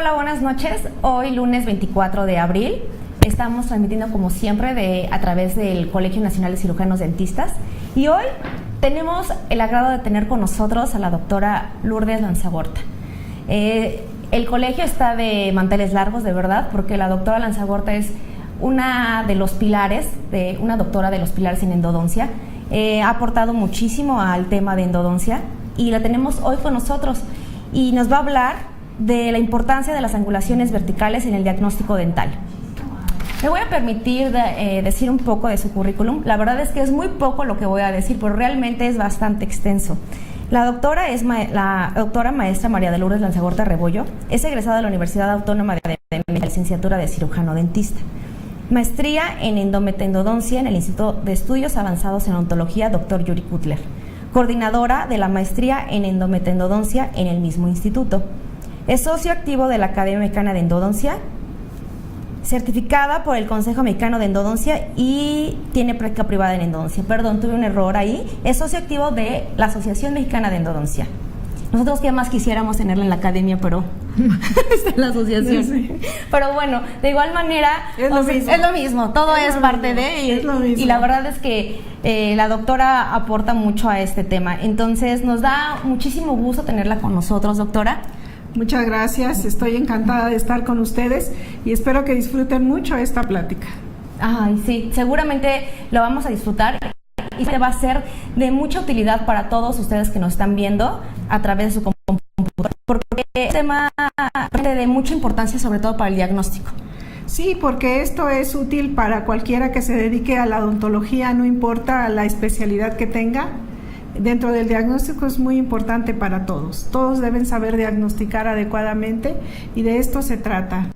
Hola, buenas noches. Hoy lunes 24 de abril estamos transmitiendo como siempre a través del Colegio Nacional de Cirujanos Dentistas y hoy tenemos el agrado de tener con nosotros a la doctora Lourdes Lanzagorta. El colegio está de manteles largos, de verdad, porque la doctora Lanzagorta es una doctora de los pilares en endodoncia. Ha aportado muchísimo al tema de endodoncia y la tenemos hoy con nosotros y nos va a hablar de la importancia de las angulaciones verticales en el diagnóstico dental. Me voy a permitir decir un poco de su currículum. La verdad es que es muy poco lo que voy a decir, pero realmente es bastante extenso. La doctora es la doctora maestra María de Lourdes Lanzagorta Rebollo. Es egresada de la Universidad Autónoma de México, licenciatura de cirujano dentista. Maestría en endodoncia en el Instituto de Estudios Avanzados en Odontología Dr. Yuri Cutler. Coordinadora de la maestría en endodoncia en el mismo instituto. Es socio activo de la Academia Mexicana de Endodoncia, certificada por el Consejo Mexicano de Endodoncia y tiene práctica privada en endodoncia. Perdón, tuve un error ahí. Es socio activo de la Asociación Mexicana de Endodoncia. Nosotros qué más quisiéramos tenerla en la academia, pero está en la asociación. Sí. Pero bueno, de igual manera es lo mismo, todo es parte de y la verdad es que la doctora aporta mucho a este tema. Entonces nos da muchísimo gusto tenerla con nosotros, doctora. Muchas gracias, estoy encantada de estar con ustedes y espero que disfruten mucho esta plática. Ay, sí, seguramente lo vamos a disfrutar y va a ser de mucha utilidad para todos ustedes que nos están viendo a través de su computadora, porque es un tema de mucha importancia, sobre todo para el diagnóstico. Sí, porque esto es útil para cualquiera que se dedique a la odontología, no importa la especialidad que tenga. Dentro del diagnóstico es muy importante para todos. Todos deben saber diagnosticar adecuadamente y de esto se trata.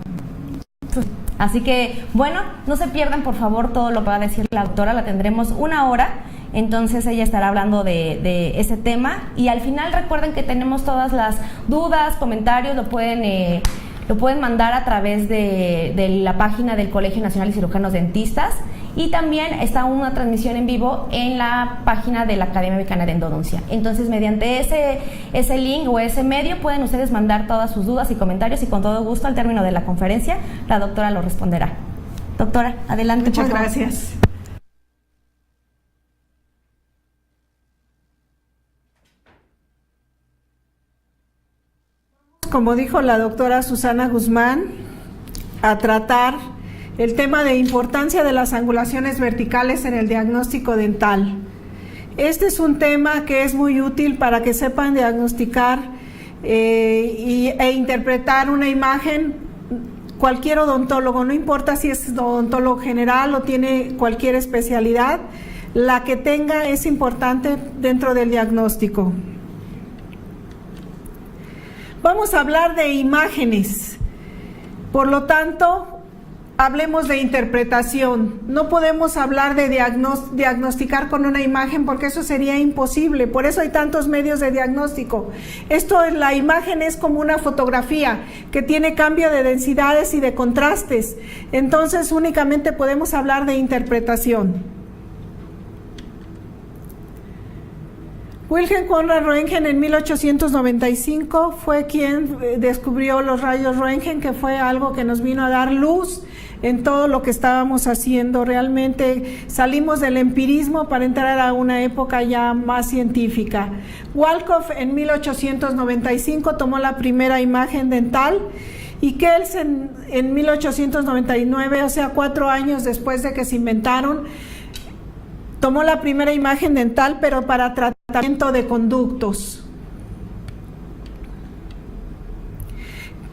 Así que, bueno, no se pierdan por favor todo lo que va a decir la doctora. La tendremos 1 hora, entonces ella estará hablando de ese tema. Y al final recuerden que tenemos todas las dudas, comentarios, lo pueden mandar a través de la página del Colegio Nacional de Cirujanos Dentistas. Y también está una transmisión en vivo en la página de la Academia Mexicana de Endodoncia. Entonces, mediante ese link o ese medio pueden ustedes mandar todas sus dudas y comentarios y con todo gusto al término de la conferencia la doctora lo responderá. Doctora, adelante. Muchas gracias. Como dijo la doctora Susana Guzmán, a tratar el tema de importancia de las angulaciones verticales en el diagnóstico dental. Este es un tema que es muy útil para que sepan diagnosticar e interpretar una imagen. Cualquier odontólogo, no importa si es odontólogo general o tiene cualquier especialidad, la que tenga es importante dentro del diagnóstico. Vamos a hablar de imágenes, por lo tanto, hablemos de interpretación. No podemos hablar de diagnosticar con una imagen porque eso sería imposible. Por eso hay tantos medios de diagnóstico. La imagen es como una fotografía que tiene cambio de densidades y de contrastes. Entonces únicamente podemos hablar de interpretación. Wilhelm Conrad Röntgen en 1895 fue quien descubrió los rayos Röntgen, que fue algo que nos vino a dar luz en todo lo que estábamos haciendo. Realmente salimos del empirismo para entrar a una época ya más científica. Walkoff en 1895 tomó la primera imagen dental y Kelsen en 1899, o sea 4 años después de que se inventaron, tomó la primera imagen dental, pero para tratamiento de conductos.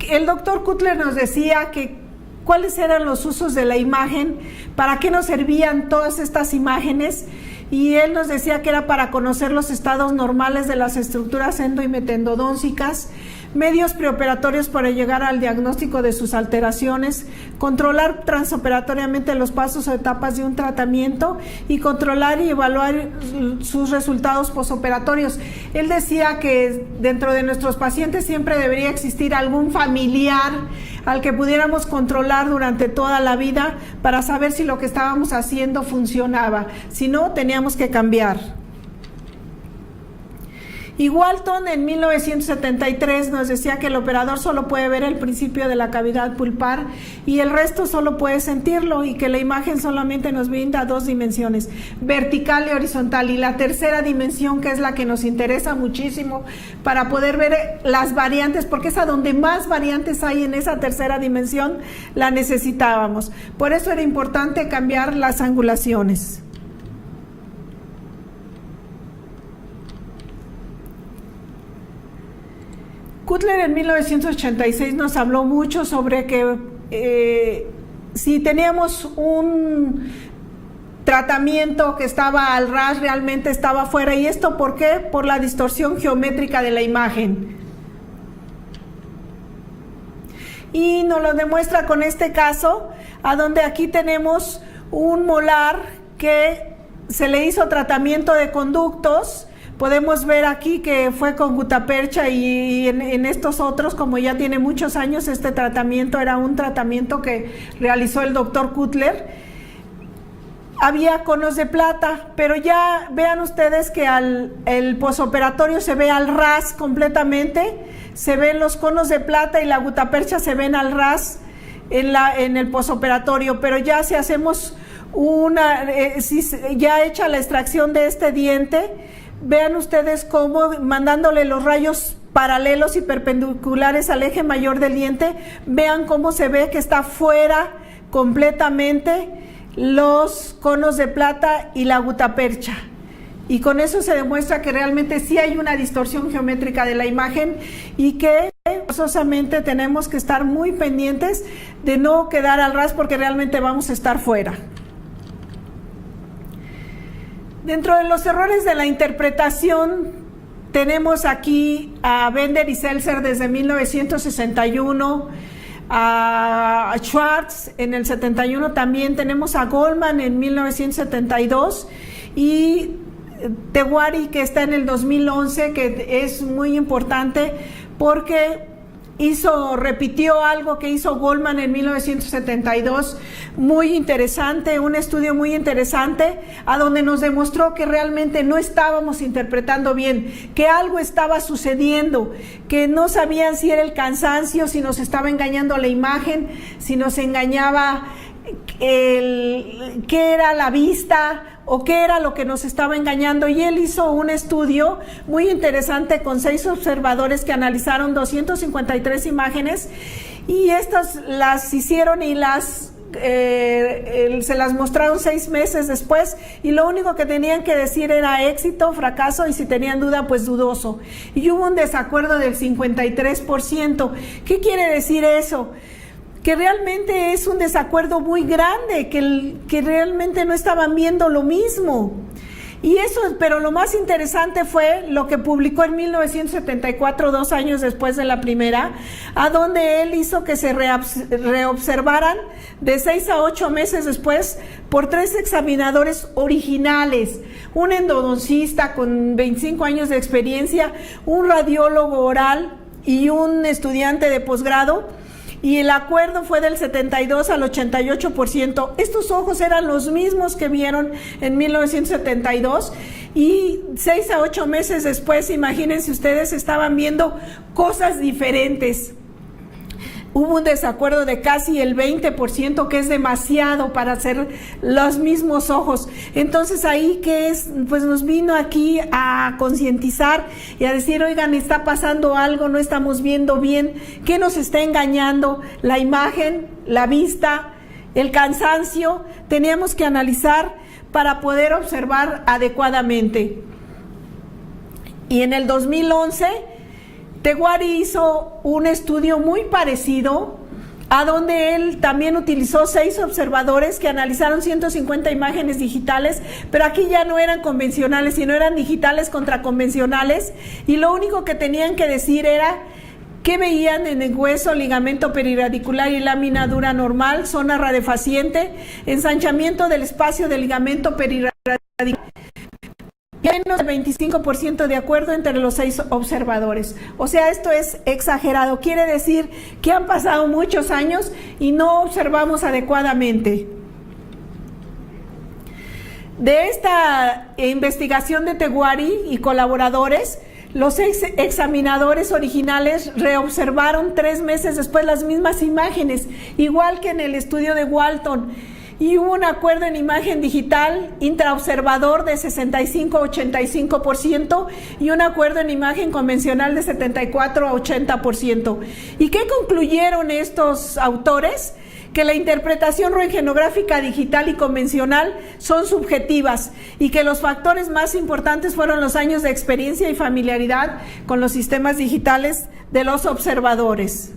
El doctor Cutler nos decía que cuáles eran los usos de la imagen, para qué nos servían todas estas imágenes, y él nos decía que era para conocer los estados normales de las estructuras endo y metendodóncicas, medios preoperatorios para llegar al diagnóstico de sus alteraciones, controlar transoperatoriamente los pasos o etapas de un tratamiento y controlar y evaluar sus resultados posoperatorios. Él decía que dentro de nuestros pacientes siempre debería existir algún familiar al que pudiéramos controlar durante toda la vida para saber si lo que estábamos haciendo funcionaba, si no, teníamos que cambiar. Y Walton en 1973 nos decía que el operador solo puede ver el principio de la cavidad pulpar y el resto solo puede sentirlo, y que la imagen solamente nos brinda dos dimensiones, vertical y horizontal, y la tercera dimensión, que es la que nos interesa muchísimo para poder ver las variantes, porque es a donde más variantes hay, en esa tercera dimensión la necesitábamos. Por eso era importante cambiar las angulaciones. Cutler en 1986 nos habló mucho sobre que si teníamos un tratamiento que estaba al ras, realmente estaba fuera. ¿Y esto por qué? Por la distorsión geométrica de la imagen. Y nos lo demuestra con este caso, a donde aquí tenemos un molar que se le hizo tratamiento de conductos. Podemos ver aquí que fue con gutapercha, y en estos otros, como ya tiene muchos años, este tratamiento era un tratamiento que realizó el doctor Cutler. Había conos de plata, pero ya vean ustedes que el posoperatorio se ve al ras completamente, se ven los conos de plata y la gutapercha se ven al ras en el posoperatorio, pero ya si hacemos si ya hecha la extracción de este diente, vean ustedes cómo, mandándole los rayos paralelos y perpendiculares al eje mayor del diente, vean cómo se ve que está fuera completamente los conos de plata y la gutapercha. Y con eso se demuestra que realmente sí hay una distorsión geométrica de la imagen, y que forzosamente tenemos que estar muy pendientes de no quedar al ras, porque realmente vamos a estar fuera. Dentro de los errores de la interpretación, tenemos aquí a Bender y Seltzer desde 1961, a Schwartz en el 71, también tenemos a Goldman en 1972, y Tewari, que está en el 2011, que es muy importante porque repitió algo que hizo Goldman en 1972, muy interesante, un estudio muy interesante, a donde nos demostró que realmente no estábamos interpretando bien, que algo estaba sucediendo, que no sabían si era el cansancio, si nos estaba engañando la imagen, si nos engañaba qué era la vista o qué era lo que nos estaba engañando. Y él hizo un estudio muy interesante con 6 observadores que analizaron 253 imágenes, y estas las hicieron y se las mostraron 6 meses después, y lo único que tenían que decir era éxito, fracaso, y si tenían duda, pues dudoso, y hubo un desacuerdo del 53%. ¿Qué quiere decir eso? Que realmente es un desacuerdo muy grande, que realmente no estaban viendo lo mismo. Y eso, pero lo más interesante fue lo que publicó en 1974, 2 años después de la primera, a donde él hizo que se reobservaran de 6 a 8 meses después por 3 examinadores originales, un endodoncista con 25 años de experiencia, un radiólogo oral y un estudiante de posgrado. Y el acuerdo fue del 72 al 88%. Estos ojos eran los mismos que vieron en 1972, y 6 a 8 meses después, imagínense ustedes, estaban viendo cosas diferentes. Hubo un desacuerdo de casi el 20%, que es demasiado para hacer los mismos ojos. Entonces ahí pues nos vino aquí a concientizar y a decir, oigan, está pasando algo, no estamos viendo bien, ¿qué nos está engañando? La imagen, la vista, el cansancio, teníamos que analizar para poder observar adecuadamente. Y en el 2011, Tewari hizo un estudio muy parecido, a donde él también utilizó 6 observadores que analizaron 150 imágenes digitales, pero aquí ya no eran convencionales, sino eran digitales contra convencionales, y lo único que tenían que decir era qué veían en el hueso, ligamento periradicular y lámina dura normal, zona rarefaciente, ensanchamiento del espacio del ligamento periradicular. Y hay menos del 25% de acuerdo entre los 6 observadores. O sea, esto es exagerado. Quiere decir que han pasado muchos años y no observamos adecuadamente. De esta investigación de Tewari y colaboradores, Los examinadores originales reobservaron 3 meses después las mismas imágenes, igual que en el estudio de Walton, y hubo un acuerdo en imagen digital intraobservador de 65 a 85% y un acuerdo en imagen convencional de 74 a 80%. ¿Y qué concluyeron estos autores? Que la interpretación röntgenográfica digital y convencional son subjetivas y que los factores más importantes fueron los años de experiencia y familiaridad con los sistemas digitales de los observadores.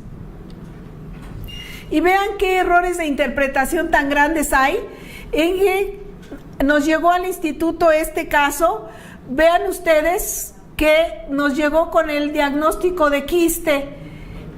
Y vean qué errores de interpretación tan grandes hay. En que nos llegó al instituto este caso, vean ustedes que nos llegó con el diagnóstico de quiste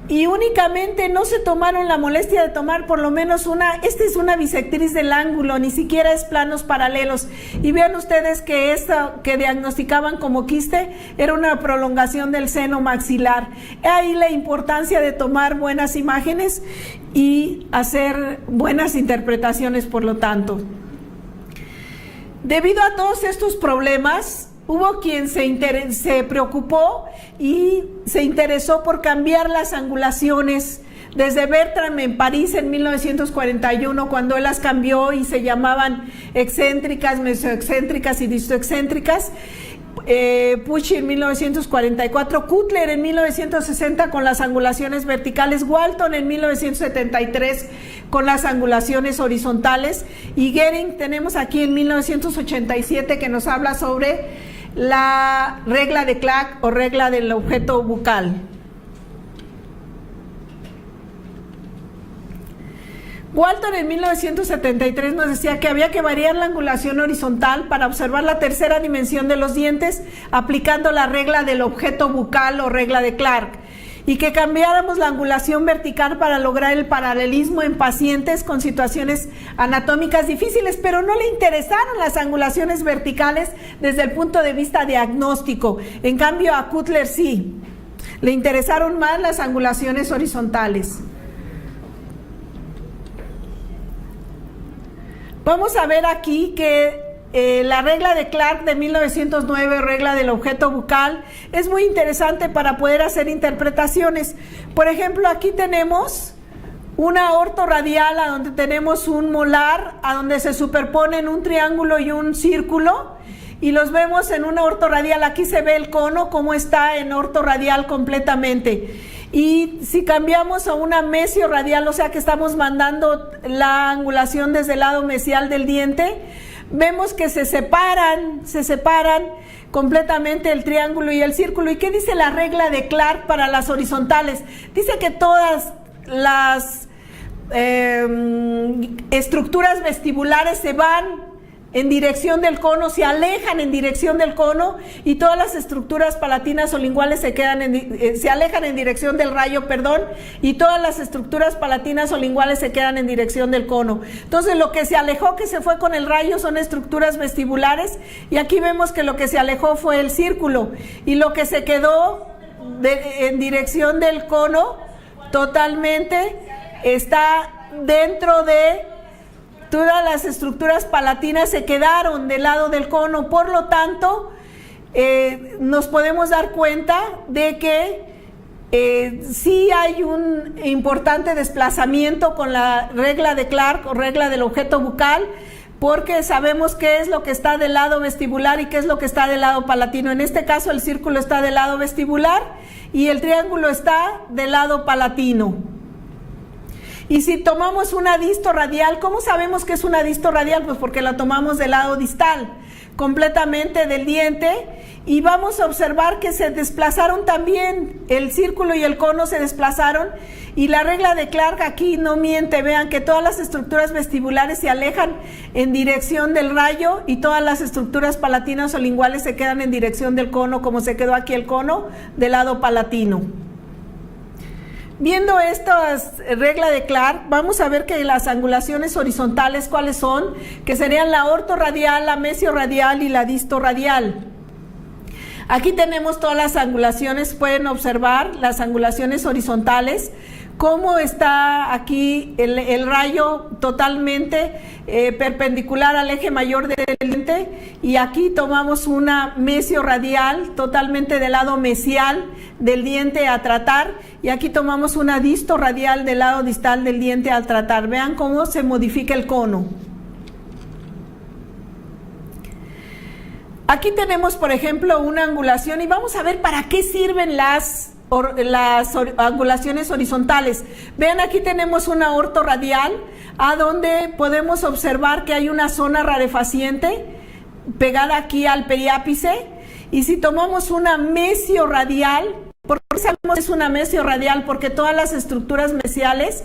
y únicamente no se tomaron la molestia de tomar por lo menos esta es una bisectriz del ángulo, ni siquiera es planos paralelos. Y vean ustedes que esta que diagnosticaban como quiste era una prolongación del seno maxilar. Ahí la importancia de tomar buenas imágenes y hacer buenas interpretaciones, por lo tanto. Debido a todos estos problemas, hubo quien se preocupó y se interesó por cambiar las angulaciones. Desde Bertram en París en 1941, cuando él las cambió y se llamaban excéntricas, mesoexcéntricas y distoexcéntricas. Pucci en 1944, Cutler en 1960 con las angulaciones verticales, Walton en 1973 con las angulaciones horizontales, y Gehring tenemos aquí en 1987 que nos habla sobre la regla de Clark o regla del objeto bucal. Walton en 1973 nos decía que había que variar la angulación horizontal para observar la tercera dimensión de los dientes aplicando la regla del objeto bucal o regla de Clark, y que cambiáramos la angulación vertical para lograr el paralelismo en pacientes con situaciones anatómicas difíciles, pero no le interesaron las angulaciones verticales desde el punto de vista diagnóstico. En cambio a Cutler sí, le interesaron más las angulaciones horizontales. Vamos a ver aquí que la regla de Clark de 1909, regla del objeto bucal, es muy interesante para poder hacer interpretaciones. Por ejemplo, aquí tenemos una ortorradial a donde tenemos un molar, a donde se superponen un triángulo y un círculo, y los vemos en una ortorradial. Aquí se ve el cono como está en ortorradial completamente. Y si cambiamos a una mesiorradial, o sea que estamos mandando la angulación desde el lado mesial del diente, vemos que se separan completamente el triángulo y el círculo. ¿Y qué dice la regla de Clark para las horizontales? Dice que todas las estructuras vestibulares se van en dirección del cono, se alejan en dirección del cono, y todas las estructuras palatinas o linguales se alejan en dirección del rayo, y todas las estructuras palatinas o linguales se quedan en dirección del cono. Entonces lo que se alejó, que se fue con el rayo, son estructuras vestibulares, y aquí vemos que lo que se alejó fue el círculo, y lo que se quedó en dirección del cono totalmente está dentro de todas las estructuras palatinas, se quedaron del lado del cono. Por lo tanto, nos podemos dar cuenta de que sí hay un importante desplazamiento con la regla de Clark o regla del objeto bucal, porque sabemos qué es lo que está del lado vestibular y qué es lo que está del lado palatino. En este caso el círculo está del lado vestibular y el triángulo está del lado palatino. Y si tomamos una disto radial, ¿cómo sabemos que es una disto radial? Pues porque la tomamos del lado distal, completamente del diente, y vamos a observar que se desplazaron también, el círculo y el cono se desplazaron, y la regla de Clark aquí no miente. Vean que todas las estructuras vestibulares se alejan en dirección del rayo y todas las estructuras palatinas o linguales se quedan en dirección del cono, como se quedó aquí el cono del lado palatino. Viendo esta regla de Clark, vamos a ver que las angulaciones horizontales, ¿cuáles son? Que serían la ortorradial, la mesiorradial y la distorradial. Aquí tenemos todas las angulaciones, pueden observar las angulaciones horizontales cómo está aquí el rayo totalmente perpendicular al eje mayor del diente, y aquí tomamos una mesiorradial totalmente del lado mesial del diente a tratar, y aquí tomamos una distorradial del lado distal del diente al tratar. Vean cómo se modifica el cono. Aquí tenemos, por ejemplo, una angulación, y vamos a ver para qué sirven las angulaciones horizontales. Vean, aquí tenemos una ortorradial, a donde podemos observar que hay una zona rarefaciente pegada aquí al periápice, y si tomamos una mesiorradial, ¿por qué sabemos que es una mesiorradial? Porque todas las estructuras mesiales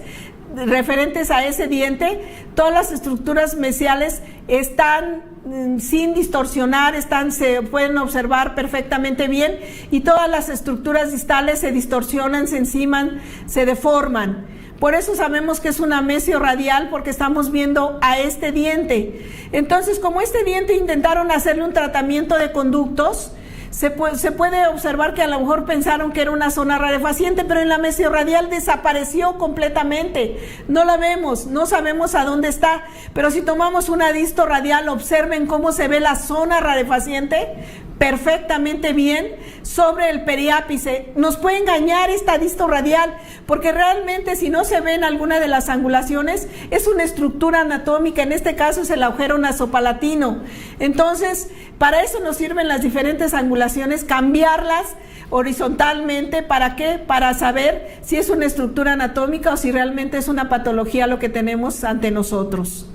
referentes a ese diente, todas las estructuras mesiales están sin distorsionar, se pueden observar perfectamente bien, y todas las estructuras distales se distorsionan, se enciman, se deforman. Por eso sabemos que es una mesiorradial, porque estamos viendo a este diente. Entonces, como este diente intentaron hacerle un tratamiento de conductos, se puede observar que a lo mejor pensaron que era una zona rarefaciente, pero en la mesiorradial desapareció completamente. No la vemos, no sabemos a dónde está. Pero si tomamos una distorradial, observen cómo se ve la zona rarefaciente perfectamente bien sobre el periápice. Nos puede engañar esta distorradial, porque realmente, si no se ve en alguna de las angulaciones, es una estructura anatómica. En este caso es el agujero nasopalatino. Entonces, para eso nos sirven las diferentes angulaciones, cambiarlas horizontalmente. ¿Para qué? Para saber si es una estructura anatómica o si realmente es una patología lo que tenemos ante nosotros.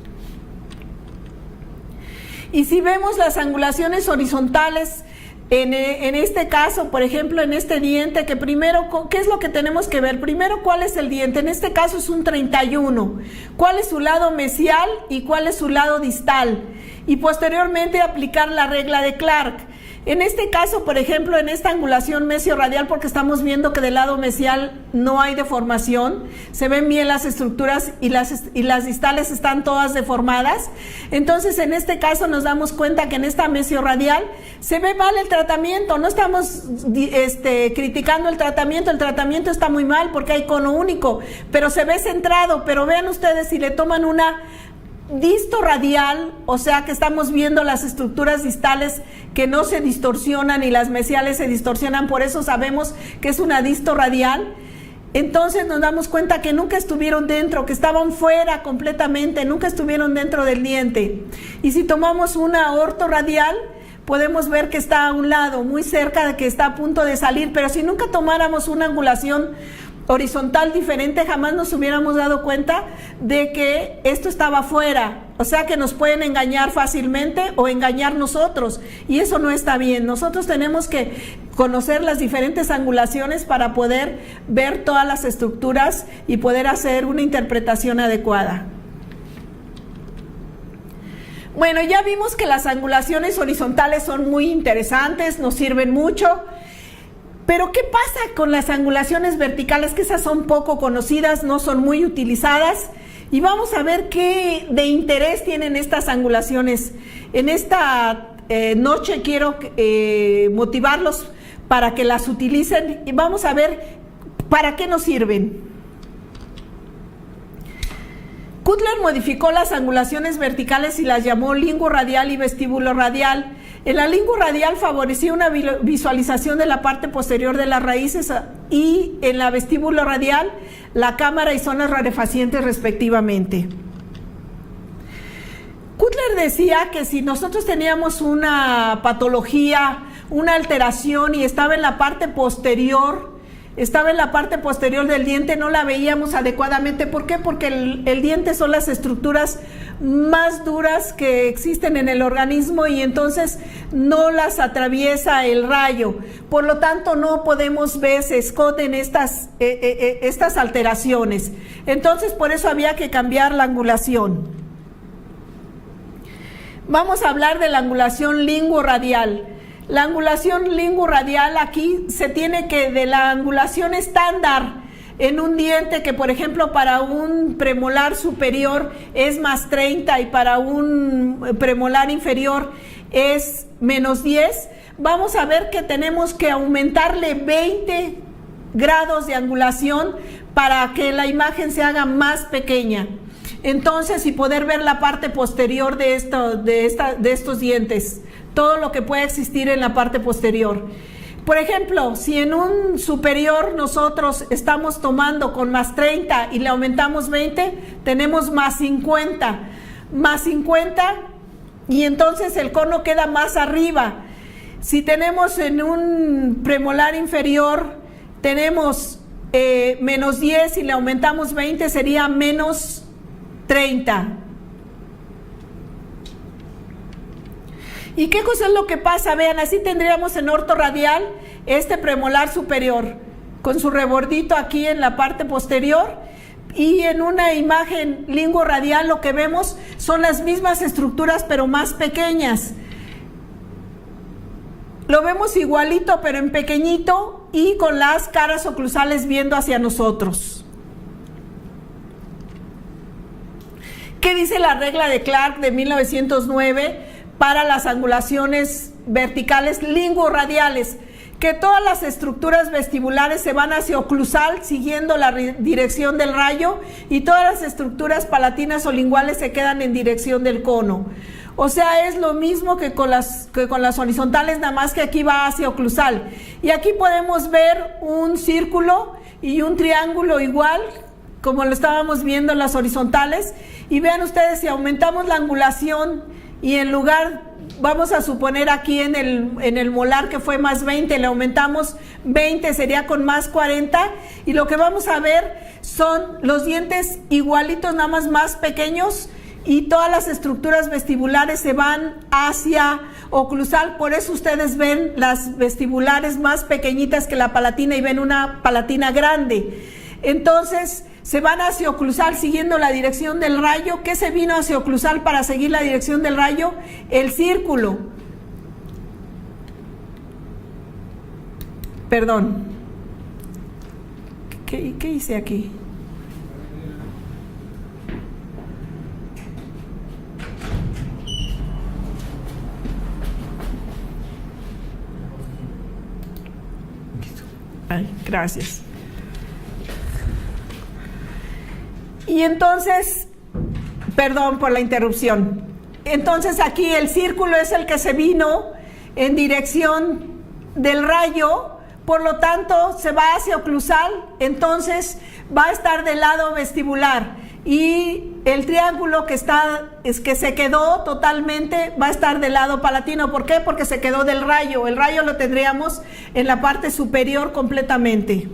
Y si vemos las angulaciones horizontales, en este caso, por ejemplo, en este diente, que primero, ¿qué es lo que tenemos que ver? Primero, ¿cuál es el diente? En este caso es un 31. ¿Cuál es su lado mesial y cuál es su lado distal? Y posteriormente aplicar la regla de Clark. En este caso, por ejemplo, en esta angulación mesiorradial, porque estamos viendo que del lado mesial no hay deformación, se ven bien las estructuras y las distales están todas deformadas. Entonces, en este caso nos damos cuenta que en esta mesiorradial se ve mal el tratamiento. No estamos criticando el tratamiento está muy mal porque hay cono único, pero se ve centrado. Pero vean ustedes, si le toman una distorradial, o sea que estamos viendo las estructuras distales que no se distorsionan y las mesiales se distorsionan, por eso sabemos que es una distorradial. Entonces nos damos cuenta que nunca estuvieron dentro, que estaban fuera completamente, nunca estuvieron dentro del diente. Y si tomamos una ortorradial, podemos ver que está a un lado, muy cerca de que está a punto de salir, pero si nunca tomáramos una angulación horizontal diferente, jamás nos hubiéramos dado cuenta de que esto estaba fuera. O sea que nos pueden engañar fácilmente o engañar nosotros, y eso no está bien. Nosotros tenemos que conocer las diferentes angulaciones para poder ver todas las estructuras y poder hacer una interpretación adecuada. Bueno, ya vimos que las angulaciones horizontales son muy interesantes, nos sirven mucho. Pero ¿qué pasa con las angulaciones verticales? Que esas son poco conocidas, no son muy utilizadas. Y vamos a ver qué de interés tienen estas angulaciones. En esta noche quiero motivarlos para que las utilicen y vamos a ver para qué nos sirven. Cutler modificó las angulaciones verticales y las llamó linguoradial y vestíbulo-radial. En la linguoradial favorecía una visualización de la parte posterior de las raíces, y en la vestíbulo-radial la cámara y zonas rarefacientes respectivamente. Cutler decía que si nosotros teníamos una patología, una alteración y estaba en la parte posterior del diente, no la veíamos adecuadamente. ¿Por qué? Porque el diente son las estructuras más duras que existen en el organismo y entonces no las atraviesa el rayo. Por lo tanto, no podemos ver, se esconden estas alteraciones. Entonces, por eso había que cambiar la angulación. Vamos a hablar de la angulación linguoradial. La angulación linguoradial, aquí se tiene que de la angulación estándar en un diente que, por ejemplo, para un premolar superior es más 30 y para un premolar inferior es menos 10, vamos a ver que tenemos que aumentarle 20 grados de angulación para que la imagen se haga más pequeña. Entonces, y poder ver la parte posterior de estos dientes, todo lo que puede existir en la parte posterior. Por ejemplo, si en un superior nosotros estamos tomando con más 30 y le aumentamos 20, tenemos más 50. Más 50 y entonces el cono queda más arriba. Si tenemos en un premolar inferior, tenemos menos 10 y le aumentamos 20, sería menos 30. ¿Y qué cosa es lo que pasa? Vean, así tendríamos en ortorradial este premolar superior con su rebordito aquí en la parte posterior, y en una imagen lingoradial lo que vemos son las mismas estructuras pero más pequeñas. Lo vemos igualito pero en pequeñito y con las caras oclusales viendo hacia nosotros. ¿Qué dice la regla de Clark de 1909 para las angulaciones verticales lingoradiales? Que todas las estructuras vestibulares se van hacia oclusal siguiendo la dirección del rayo, y todas las estructuras palatinas o linguales se quedan en dirección del cono. O sea, es lo mismo que con las horizontales, nada más que aquí va hacia oclusal. Y aquí podemos ver un círculo y un triángulo igual, como lo estábamos viendo en las horizontales. Y vean ustedes, si aumentamos la angulación y en lugar, vamos a suponer aquí en el molar que fue más 20, le aumentamos 20, sería con más 40, y lo que vamos a ver son los dientes igualitos, nada más pequeños, y todas las estructuras vestibulares se van hacia oclusal. Por eso ustedes ven las vestibulares más pequeñitas que la palatina y ven una palatina grande. Entonces se van hacia oclusal siguiendo la dirección del rayo. ¿Qué se vino hacia oclusal para seguir la dirección del rayo? El círculo. Perdón. ¿Qué hice aquí? Ay, gracias. Y entonces, perdón por la interrupción. Entonces aquí el círculo es el que se vino en dirección del rayo, por lo tanto se va hacia oclusal, entonces va a estar del lado vestibular, y el triángulo que se quedó totalmente va a estar del lado palatino. ¿Por qué? Porque se quedó del rayo. El rayo lo tendríamos en la parte superior completamente.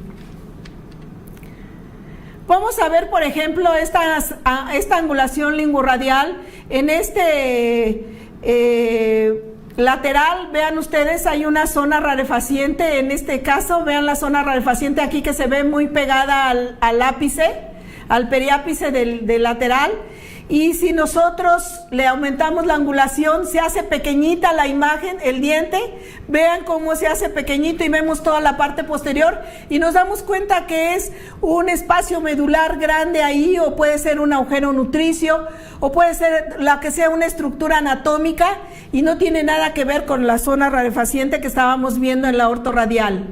Vamos a ver, por ejemplo, esta angulación lingoradial en este lateral. Vean ustedes, hay una zona rarefaciente. En este caso, vean la zona rarefaciente aquí que se ve muy pegada al ápice, al periápice del lateral. Y si nosotros le aumentamos la angulación, se hace pequeñita la imagen, el diente. Vean cómo se hace pequeñito y vemos toda la parte posterior, y nos damos cuenta que es un espacio medular grande ahí, o puede ser un agujero nutricio, o puede ser la que sea una estructura anatómica, y no tiene nada que ver con la zona rarefaciente que estábamos viendo en la ortorradial.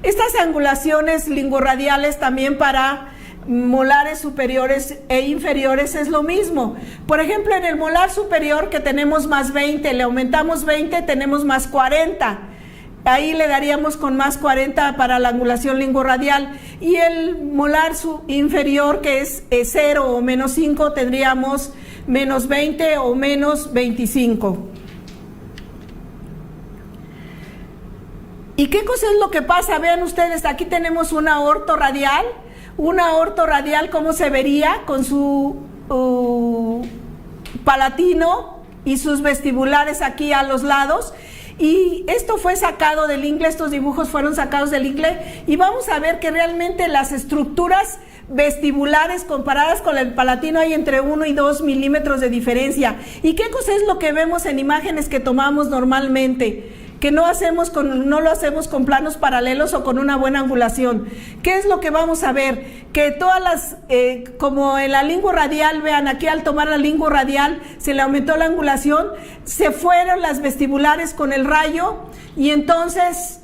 Estas angulaciones lingoradiales también para molares superiores e inferiores es lo mismo. Por ejemplo, en el molar superior, que tenemos más 20, le aumentamos 20, tenemos más 40. Ahí le daríamos con más 40 para la angulación lingoradial. Y el molar inferior, que es 0 o menos 5, tendríamos menos 20 o menos 25. ¿Y qué cosa es lo que pasa? Vean ustedes, aquí tenemos una ortorradial. Una ortorradial, ¿cómo se vería? Con su palatino y sus vestibulares aquí a los lados. Y esto fue sacado del inglés, estos dibujos fueron sacados del inglés, y vamos a ver que realmente las estructuras vestibulares comparadas con el palatino hay entre 1 y 2 milímetros de diferencia. ¿Y qué cosa es lo que vemos en imágenes que tomamos normalmente? Que no lo hacemos con planos paralelos o con una buena angulación. ¿Qué es lo que vamos a ver? Que todas las, como en la lingoradial, vean aquí al tomar la lingoradial se le aumentó la angulación, se fueron las vestibulares con el rayo, y entonces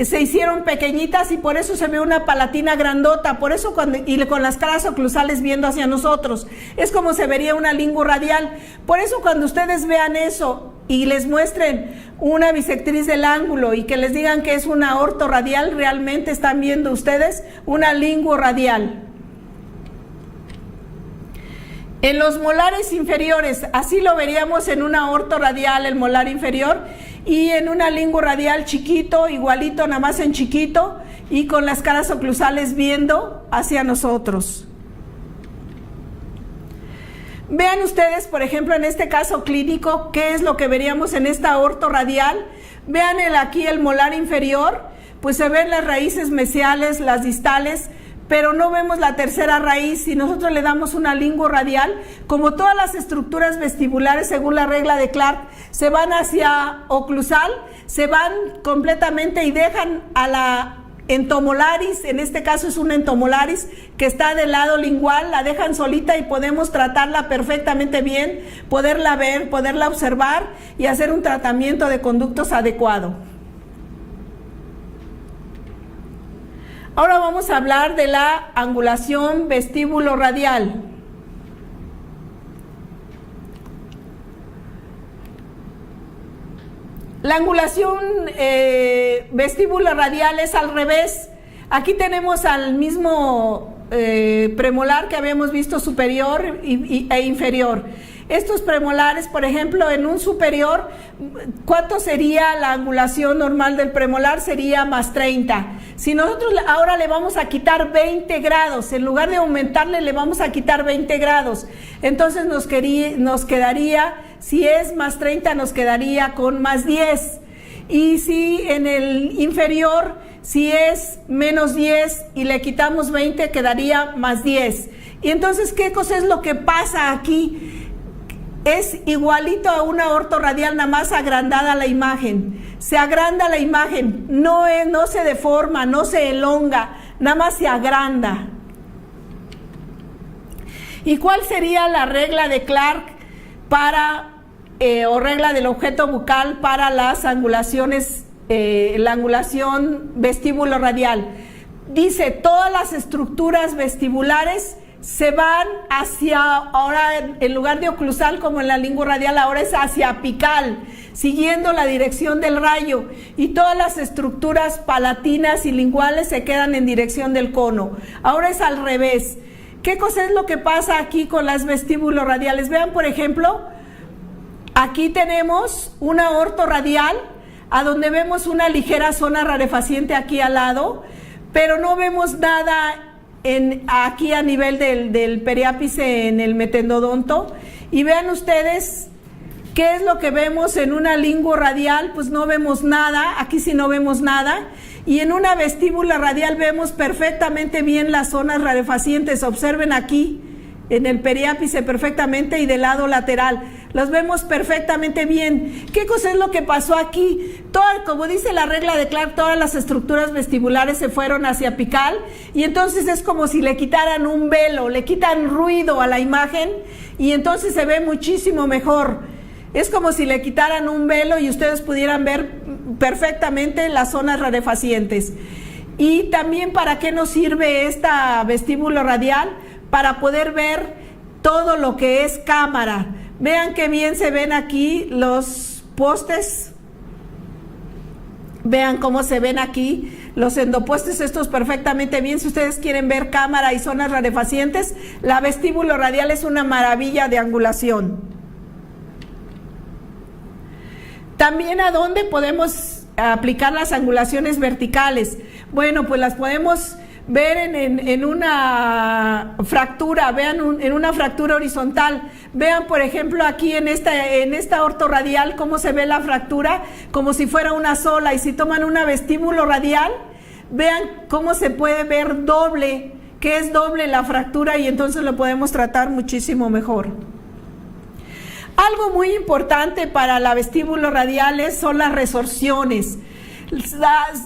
se hicieron pequeñitas y por eso se ve una palatina grandota, por eso y con las caras oclusales viendo hacia nosotros, es como se vería una linguradial. Por eso cuando ustedes vean eso y les muestren una bisectriz del ángulo y que les digan que es una ortorradial, realmente están viendo ustedes una linguradial. En los molares inferiores, así lo veríamos en una ortorradial, el molar inferior, y en una linguradial chiquito, igualito, nada más en chiquito, y con las caras oclusales viendo hacia nosotros. Vean ustedes, por ejemplo, en este caso clínico, qué es lo que veríamos en esta ortorradial. Vean aquí el molar inferior, pues se ven las raíces mesiales, las distales, pero no vemos la tercera raíz. Si nosotros le damos una linguradial, como todas las estructuras vestibulares según la regla de Clark se van hacia oclusal, se van completamente y dejan a la entomolaris, en este caso es una entomolaris que está del lado lingual, la dejan solita y podemos tratarla perfectamente bien, poderla ver, poderla observar y hacer un tratamiento de conductos adecuado. Ahora vamos a hablar de la angulación vestíbulo-radial. La angulación vestíbulo-radial es al revés. Aquí tenemos al mismo premolar que habíamos visto superior e inferior. Estos premolares, por ejemplo, en un superior, ¿cuánto sería la angulación normal del premolar? Sería más 30. Si nosotros ahora le vamos a quitar 20 grados, en lugar de aumentarle, le vamos a quitar 20 grados. Entonces nos quedaría, si es más 30, nos quedaría con más 10. Y si en el inferior, si es menos 10 y le quitamos 20, quedaría más 10. Y entonces, ¿qué cosa es lo que pasa aquí? Es igualito a una ortorradial, nada más agrandada la imagen. Se agranda la imagen, no se deforma, no se elonga, nada más se agranda. ¿Y cuál sería la regla de Clark o regla del objeto bucal para las angulaciones, la angulación vestíbulo-radial? Dice, todas las estructuras vestibulares se van hacia, ahora en lugar de oclusal como en la linguradial, ahora es hacia apical, siguiendo la dirección del rayo, y todas las estructuras palatinas y linguales se quedan en dirección del cono. Ahora es al revés. ¿Qué cosa es lo que pasa aquí con las vestíbulo-radiales? Vean, por ejemplo, aquí tenemos una ortorradial, a donde vemos una ligera zona rarefaciente aquí al lado, pero no vemos nada aquí a nivel del periápice en el metendodonto. Y vean ustedes qué es lo que vemos en una linguradial, pues no vemos nada, aquí sí no vemos nada, y en una vestíbula radial vemos perfectamente bien las zonas rarefacientes. Observen aquí en el periápice perfectamente y del lado lateral, los vemos perfectamente bien. ¿Qué cosa es lo que pasó aquí? Como dice la regla de Clark, todas las estructuras vestibulares se fueron hacia apical, y entonces es como si le quitaran un velo, le quitan ruido a la imagen y entonces se ve muchísimo mejor. Es como si le quitaran un velo y ustedes pudieran ver perfectamente las zonas rarefacientes. Y también, ¿para qué nos sirve esta vestíbulo radial? Para poder ver todo lo que es cámara. Vean qué bien se ven aquí los postes. Vean cómo se ven aquí los endopostes, estos perfectamente bien. Si ustedes quieren ver cámara y zonas rarefacientes, la vestíbulo radial es una maravilla de angulación. También, ¿a dónde podemos aplicar las angulaciones verticales? Bueno, pues las podemos ver en una fractura. Vean en una fractura horizontal. Vean, por ejemplo, aquí en esta ortorradial cómo se ve la fractura, como si fuera una sola. Y si toman una vestíbulo radial, vean cómo se puede ver doble, que es doble la fractura, y entonces lo podemos tratar muchísimo mejor. Algo muy importante para la vestíbulo radial son las resorciones.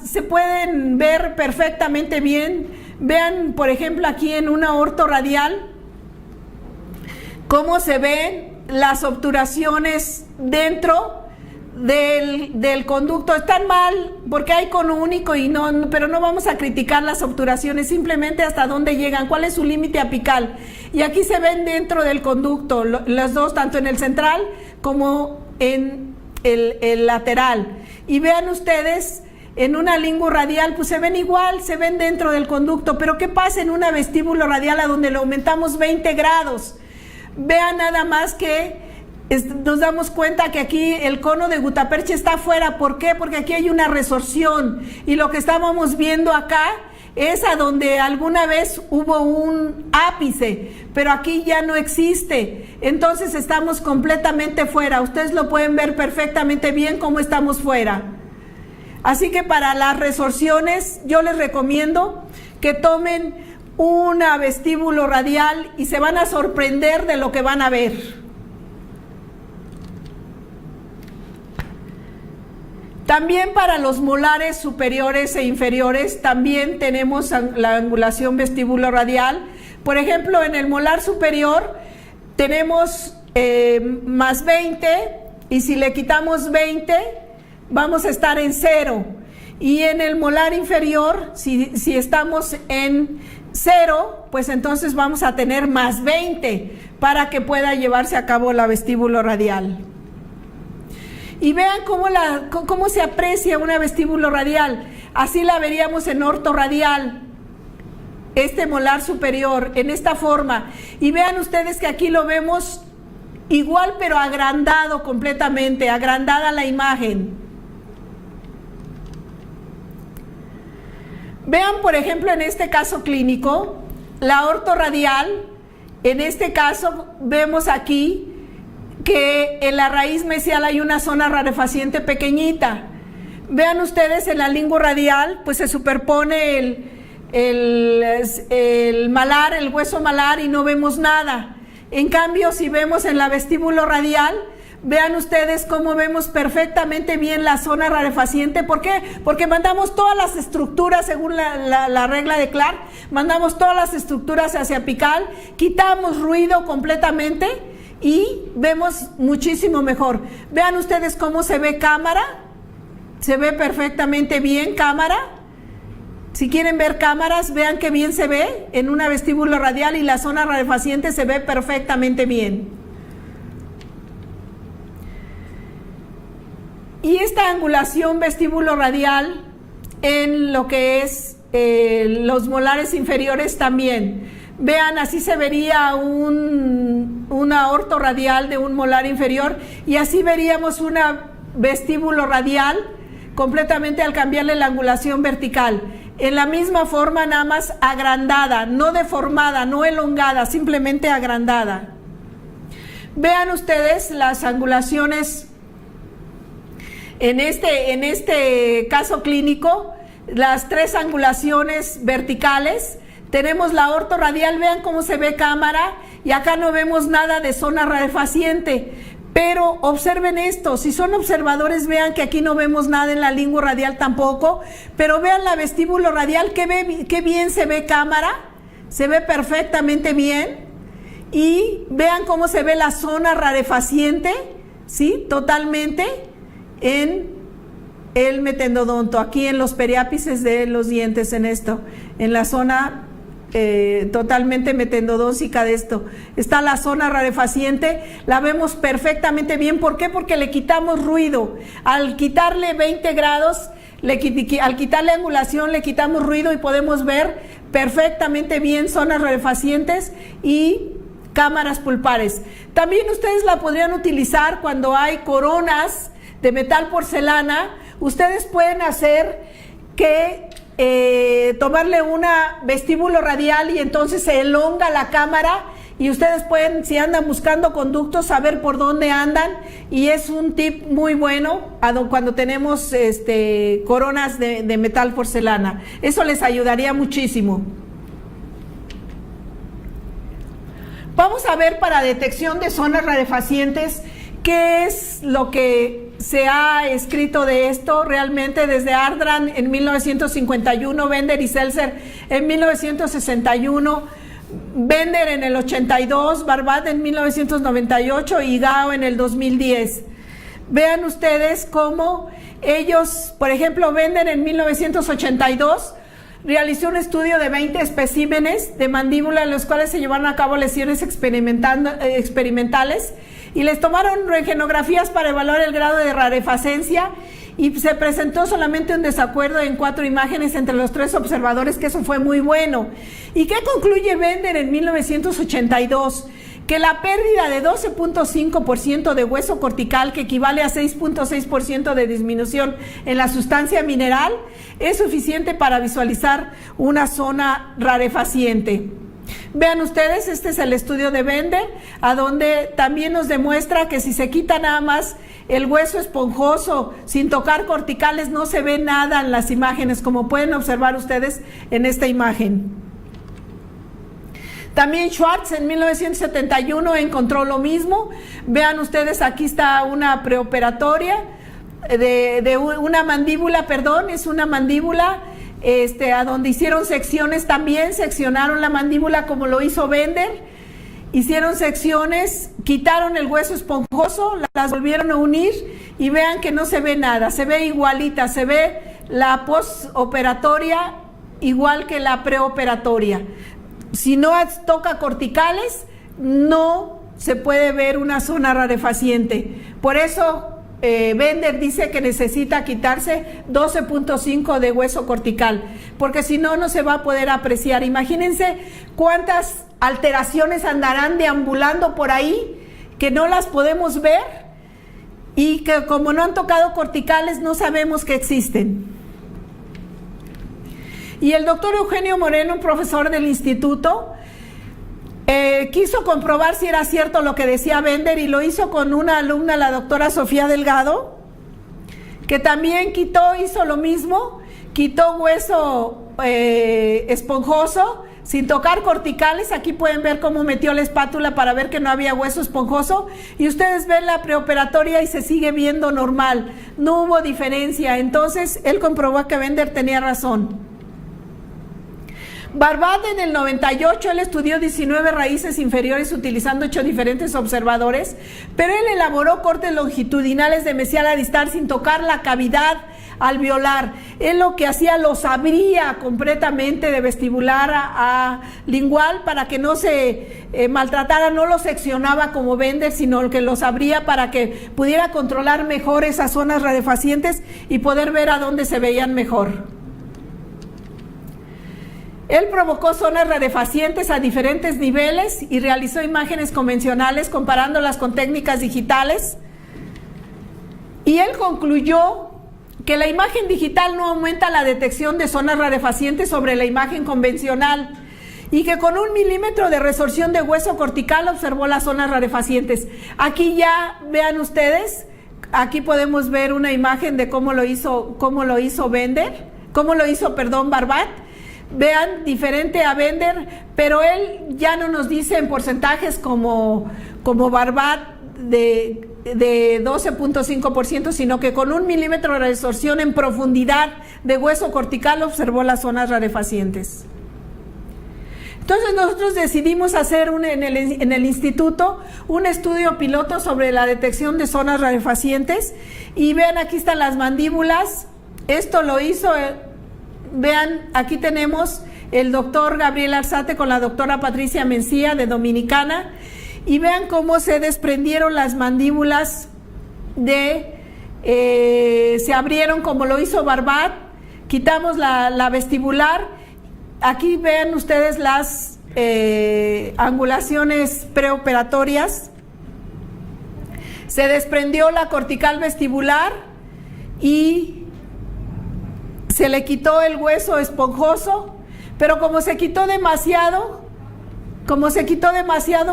Se pueden ver perfectamente bien. Vean, por ejemplo, aquí en una ortorradial cómo se ven las obturaciones dentro del conducto están mal porque hay cono único y no, pero no vamos a criticar las obturaciones, simplemente hasta dónde llegan, cuál es su límite apical. Y aquí se ven dentro del conducto, las dos, tanto en el central como en el lateral. Y vean ustedes, en una lingurradial pues se ven igual, se ven dentro del conducto, pero ¿qué pasa en una vestíbulo radial a donde le aumentamos 20 grados? Vean nada más que nos damos cuenta que aquí el cono de gutapercha está afuera. ¿Por qué? Porque aquí hay una resorción y lo que estábamos viendo acá es a donde alguna vez hubo un ápice, pero aquí ya no existe. Entonces estamos completamente fuera. Ustedes lo pueden ver perfectamente bien cómo estamos fuera. Así que para las resorciones yo les recomiendo que tomen una vestíbulo radial y se van a sorprender de lo que van a ver. También para los molares superiores e inferiores también tenemos la angulación vestíbulo-radial. Por ejemplo, en el molar superior tenemos más 20 y si le quitamos 20 vamos a estar en 0. Y en el molar inferior, si estamos en 0, pues entonces vamos a tener más 20 para que pueda llevarse a cabo la vestíbulo-radial. Y vean cómo se aprecia una vestíbulo radial. Así la veríamos en ortorradial, este molar superior, en esta forma. Y vean ustedes que aquí lo vemos igual, pero agrandado completamente, agrandada la imagen. Vean, por ejemplo, en este caso clínico, la ortorradial. En este caso vemos aquí que en la raíz mesial hay una zona rarefaciente pequeñita. Vean ustedes en la lingurradial, pues se superpone el malar, el hueso malar, y no vemos nada. En cambio, si vemos en la vestíbulo radial, vean ustedes cómo vemos perfectamente bien la zona rarefaciente. ¿Por qué? Porque mandamos todas las estructuras, según la regla de Clark, mandamos todas las estructuras hacia apical, quitamos ruido completamente y vemos muchísimo mejor. Vean ustedes cómo se ve cámara, se ve perfectamente bien cámara. Si quieren ver cámaras, vean qué bien se ve en una vestíbulo radial y la zona rarefaciente se ve perfectamente bien. Y esta angulación vestíbulo radial en lo que es los molares inferiores también. Vean, así se vería una ortorradial de un molar inferior y así veríamos una vestíbulo radial completamente al cambiarle la angulación vertical. En la misma forma, nada más agrandada, no deformada, no elongada, simplemente agrandada. Vean ustedes las angulaciones en este caso clínico, las 3 angulaciones verticales. Tenemos la ortorradial, vean cómo se ve cámara, y acá no vemos nada de zona rarefaciente. Pero observen esto, si son observadores, vean que aquí no vemos nada en la lingua radial tampoco, pero vean la vestíbulo radial, qué bien se ve cámara, se ve perfectamente bien, y vean cómo se ve la zona rarefaciente, ¿sí? Totalmente en el metendodonto, aquí en los periápices de los dientes, en la zona totalmente metendodóntica de esto. Está la zona rarefaciente, la vemos perfectamente bien. ¿Por qué? Porque le quitamos ruido. Al quitarle 20 grados, al quitarle angulación, le quitamos ruido y podemos ver perfectamente bien zonas rarefacientes y cámaras pulpares. También ustedes la podrían utilizar cuando hay coronas de metal porcelana. Ustedes pueden hacer que tomarle una vestíbulo radial y entonces se elonga la cámara y ustedes pueden, si andan buscando conductos, saber por dónde andan, y es un tip muy bueno cuando tenemos coronas de metal porcelana. Eso les ayudaría muchísimo. Vamos a ver para detección de zonas rarefacientes qué es lo que se ha escrito de esto realmente desde Ardran en 1951, Bender y Seltzer en 1961, Bender en el 82, Barbat en 1998 y Gao en el 2010. Vean ustedes cómo ellos, por ejemplo, Bender en 1982 realizó un estudio de 20 especímenes de mandíbula en los cuales se llevaron a cabo lesiones experimentales y les tomaron rentgenografías para evaluar el grado de rarefaciencia y se presentó solamente un desacuerdo en 4 imágenes entre los 3 observadores, que eso fue muy bueno. ¿Y qué concluye Bender en 1982? Que la pérdida de 12.5% de hueso cortical, que equivale a 6.6% de disminución en la sustancia mineral, es suficiente para visualizar una zona rarefaciente. Vean ustedes, este es el estudio de Bender, a donde también nos demuestra que si se quita nada más el hueso esponjoso sin tocar corticales, no se ve nada en las imágenes, como pueden observar ustedes en esta imagen. También Schwartz en 1971 encontró lo mismo. Vean ustedes, aquí está una preoperatoria de una mandíbula, es una mandíbula a donde hicieron secciones también, seccionaron la mandíbula como lo hizo Bender, hicieron secciones, quitaron el hueso esponjoso, las volvieron a unir y vean que no se ve nada, se ve igualita, se ve la postoperatoria igual que la preoperatoria. Si no toca corticales, no se puede ver una zona rarefaciente. Por eso Bender dice que necesita quitarse 12.5 de hueso cortical, porque si no, no se va a poder apreciar. Imagínense cuántas alteraciones andarán deambulando por ahí que no las podemos ver y que como no han tocado corticales no sabemos que existen. Y el doctor Eugenio Moreno, un profesor del instituto, quiso comprobar si era cierto lo que decía Bender y lo hizo con una alumna, la doctora Sofía Delgado, que también hizo lo mismo, quitó hueso esponjoso sin tocar corticales. Aquí pueden ver cómo metió la espátula para ver que no había hueso esponjoso y ustedes ven la preoperatoria y se sigue viendo normal, no hubo diferencia. Entonces él comprobó que Bender tenía razón. Barbat en el 98, él estudió 19 raíces inferiores utilizando 8 diferentes observadores, pero él elaboró cortes longitudinales de mesial a distal sin tocar la cavidad alveolar. Él lo que hacía, los abría completamente de vestibular a lingual para que no se maltratara, no los seccionaba como Bender, sino que los abría para que pudiera controlar mejor esas zonas rarefacientes y poder ver a dónde se veían mejor. Él provocó zonas rarefacientes a diferentes niveles y realizó imágenes convencionales comparándolas con técnicas digitales. Y él concluyó que la imagen digital no aumenta la detección de zonas rarefacientes sobre la imagen convencional y que con 1 milímetro de resorción de hueso cortical observó las zonas rarefacientes. Aquí ya vean ustedes, aquí podemos ver una imagen de cómo lo hizo Barbat. Vean, diferente a Bender, pero él ya no nos dice en porcentajes como Barbat de 12.5%, sino que con 1 milímetro de resorción en profundidad de hueso cortical observó las zonas rarefacientes. Entonces nosotros decidimos hacer en el instituto un estudio piloto sobre la detección de zonas rarefacientes y vean, aquí están las mandíbulas. Esto lo hizo... Vean, aquí tenemos el doctor Gabriel Arzate con la doctora Patricia Mencía de Dominicana y vean cómo se desprendieron las mandíbulas se abrieron como lo hizo Barbat, quitamos la vestibular. Aquí vean ustedes las angulaciones preoperatorias, se desprendió la cortical vestibular y se le quitó el hueso esponjoso, pero como se quitó demasiado,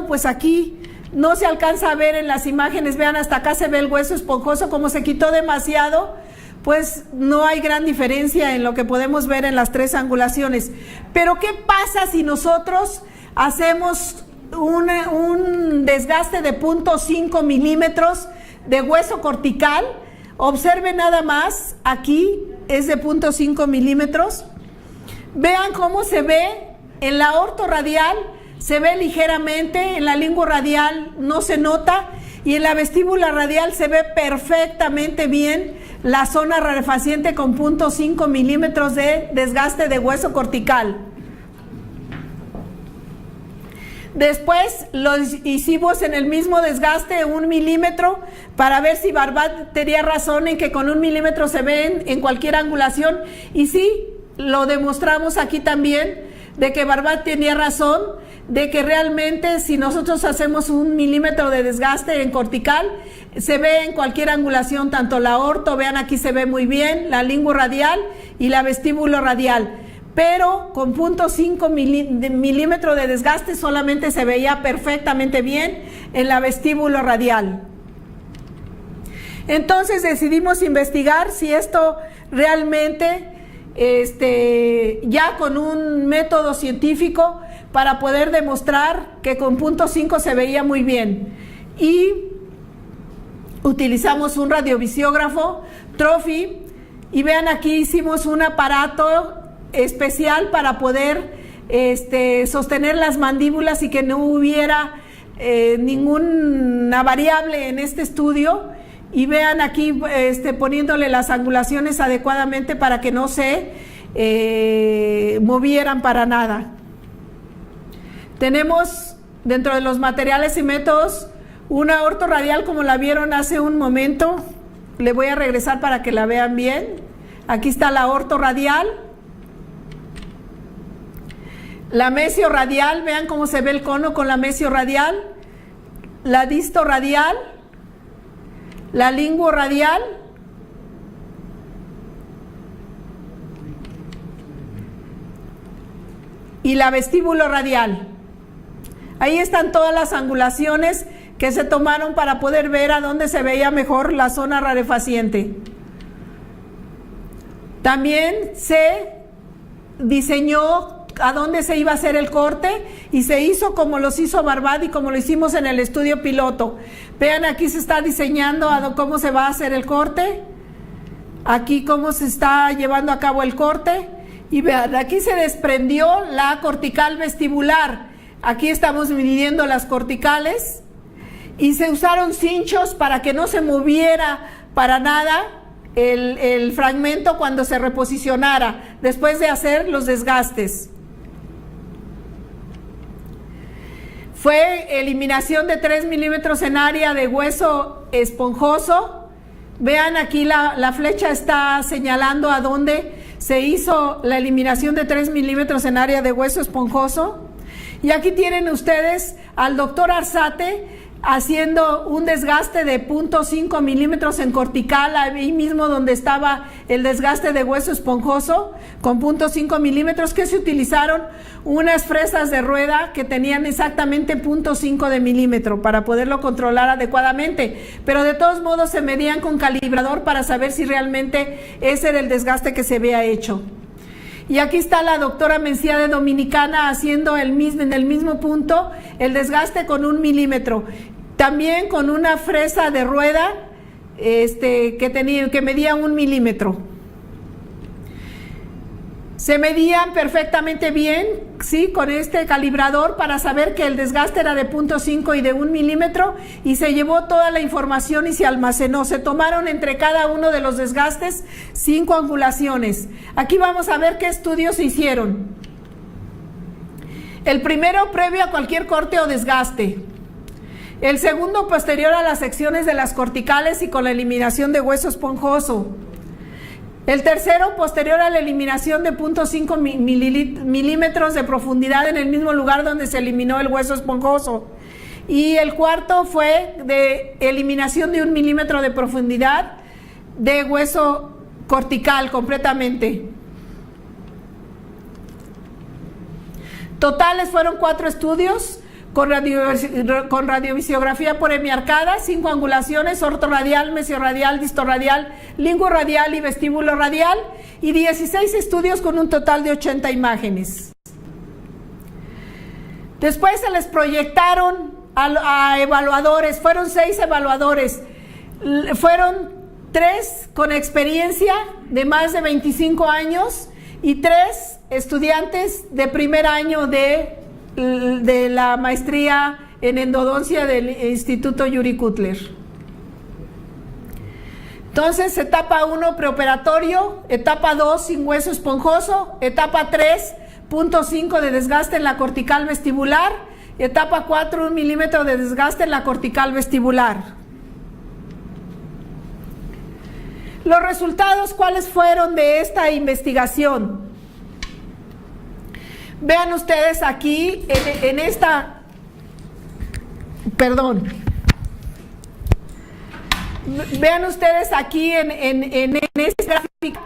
pues aquí no se alcanza a ver en las imágenes. Vean, hasta acá se ve el hueso esponjoso. Como se quitó demasiado, pues no hay gran diferencia en lo que podemos ver en las 3 angulaciones. Pero ¿qué pasa si nosotros hacemos un desgaste de 0.5 milímetros de hueso cortical? Observen nada más, aquí es de 0.5 milímetros. Vean cómo se ve en la ortorradial, se ve ligeramente, en la lingua radial no se nota, y en la vestíbula radial se ve perfectamente bien la zona rarefaciente con 0.5 milímetros de desgaste de hueso cortical. Después lo hicimos en el mismo desgaste 1 milímetro para ver si Barbat tenía razón en que con 1 milímetro se ven en cualquier angulación, y sí, lo demostramos aquí también de que Barbat tenía razón, de que realmente si nosotros hacemos 1 milímetro de desgaste en cortical, se ve en cualquier angulación, tanto la orto, vean aquí se ve muy bien, la linguo radial y la vestíbulo radial, pero con 0.5 milímetro de desgaste solamente se veía perfectamente bien en la vestíbulo radial. Entonces decidimos investigar si esto realmente, ya con un método científico, para poder demostrar que con 0.5 se veía muy bien, y utilizamos un radiovisiógrafo Trophy, y vean aquí hicimos un aparato especial para poder sostener las mandíbulas y que no hubiera ninguna variable en este estudio, y vean aquí poniéndole las angulaciones adecuadamente para que no se movieran para nada. Tenemos dentro de los materiales y métodos una orto radial como la vieron hace un momento. Le voy a regresar para que la vean bien. Aquí está la orto radial. La mesio radial, vean cómo se ve el cono con la mesio radial. La disto radial. La linguo radial. Y la vestíbulo radial. Ahí están todas las angulaciones que se tomaron para poder ver a dónde se veía mejor la zona rarefaciente. También se diseñó a dónde se iba a hacer el corte, y se hizo como los hizo Barbat y como lo hicimos en el estudio piloto. Vean, aquí se está diseñando cómo se va a hacer el corte, aquí cómo se está llevando a cabo el corte, y vean, aquí se desprendió la cortical vestibular. Aquí estamos midiendo las corticales y se usaron cinchos para que no se moviera para nada el fragmento cuando se reposicionara después de hacer los desgastes. Fue eliminación de 3 milímetros en área de hueso esponjoso. Vean aquí la flecha está señalando a dónde se hizo la eliminación de 3 milímetros en área de hueso esponjoso. Y aquí tienen ustedes al doctor Arzate haciendo un desgaste de 0.5 milímetros en cortical, ahí mismo donde estaba el desgaste de hueso esponjoso, con 0.5 milímetros, que se utilizaron unas fresas de rueda que tenían exactamente 0.5 de milímetro para poderlo controlar adecuadamente, pero de todos modos se medían con calibrador para saber si realmente ese era el desgaste que se había hecho. Y aquí está la doctora Mencía de Dominicana haciendo en el mismo punto el desgaste con 1 milímetro. También con una fresa de rueda que medía 1 milímetro. Se medían perfectamente bien, ¿sí? Con este calibrador para saber que el desgaste era de 0.5 y de 1 milímetro, y se llevó toda la información y se almacenó. Se tomaron entre cada uno de los desgastes 5 angulaciones. Aquí vamos a ver qué estudios se hicieron. El primero previo a cualquier corte o desgaste. El segundo posterior a las secciones de las corticales y con la eliminación de hueso esponjoso. El tercero, posterior a la eliminación de 0.5 milímetros de profundidad en el mismo lugar donde se eliminó el hueso esponjoso. Y el cuarto fue de eliminación de 1 milímetro de profundidad de hueso cortical completamente. Totales fueron 4 estudios con radiovisiografía por hemiarcada, 5 angulaciones, ortorradial, mesiorradial, distorradial, linguorradial y vestíbulo radial, y 16 estudios con un total de 80 imágenes. Después se les proyectaron a evaluadores, fueron 6 evaluadores, fueron 3 con experiencia de más de 25 años y 3 estudiantes de primer año de la maestría en endodoncia del Instituto Yuri Cutler. Entonces, etapa 1 preoperatorio, etapa 2 sin hueso esponjoso, etapa 3.5 de desgaste en la cortical vestibular, etapa 4 1 milímetro de desgaste en la cortical vestibular. Los resultados, ¿cuáles fueron de esta investigación? Vean ustedes aquí en esta, vean ustedes aquí en esta gráfica,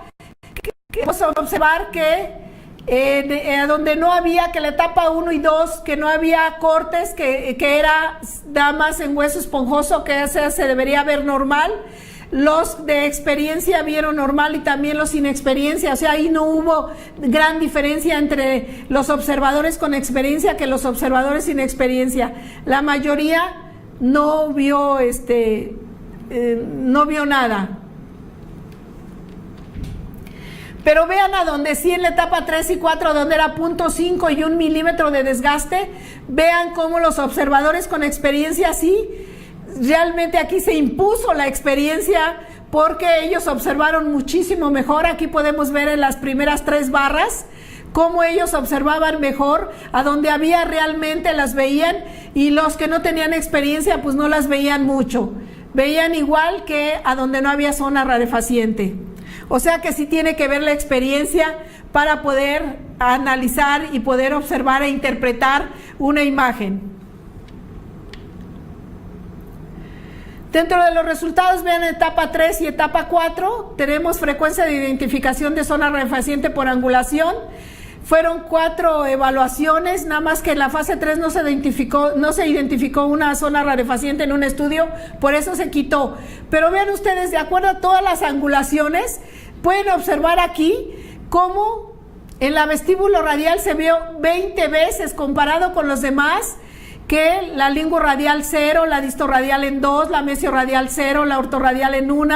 que vamos a observar que donde no había, que la etapa 1 y 2, que no había cortes, que era nada más en hueso esponjoso, que se debería ver normal. Los de experiencia vieron normal y también los sin experiencia, o sea, ahí no hubo gran diferencia entre los observadores con experiencia que los observadores sin experiencia. La mayoría no vio nada. Pero vean a donde sí en la etapa 3 y 4, donde era 0.5 y 1 milímetro de desgaste, vean cómo los observadores con experiencia sí. Realmente aquí se impuso la experiencia porque ellos observaron muchísimo mejor. Aquí podemos ver en las primeras 3 barras cómo ellos observaban mejor, a donde había realmente las veían, y los que no tenían experiencia pues no las veían mucho, veían igual que a donde no había zona rarefaciente. O sea que sí tiene que ver la experiencia para poder analizar y poder observar e interpretar una imagen. Dentro de los resultados, vean etapa 3 y etapa 4, tenemos frecuencia de identificación de zona rarefaciente por angulación. Fueron 4 evaluaciones, nada más que en la fase 3 no se identificó una zona rarefaciente en un estudio, por eso se quitó. Pero vean ustedes, de acuerdo a todas las angulaciones, pueden observar aquí cómo en la vestíbulo radial se vio 20 veces comparado con los demás, que la linguradial 0, la distorradial en 2, la mesioradial 0, la ortorradial en 1,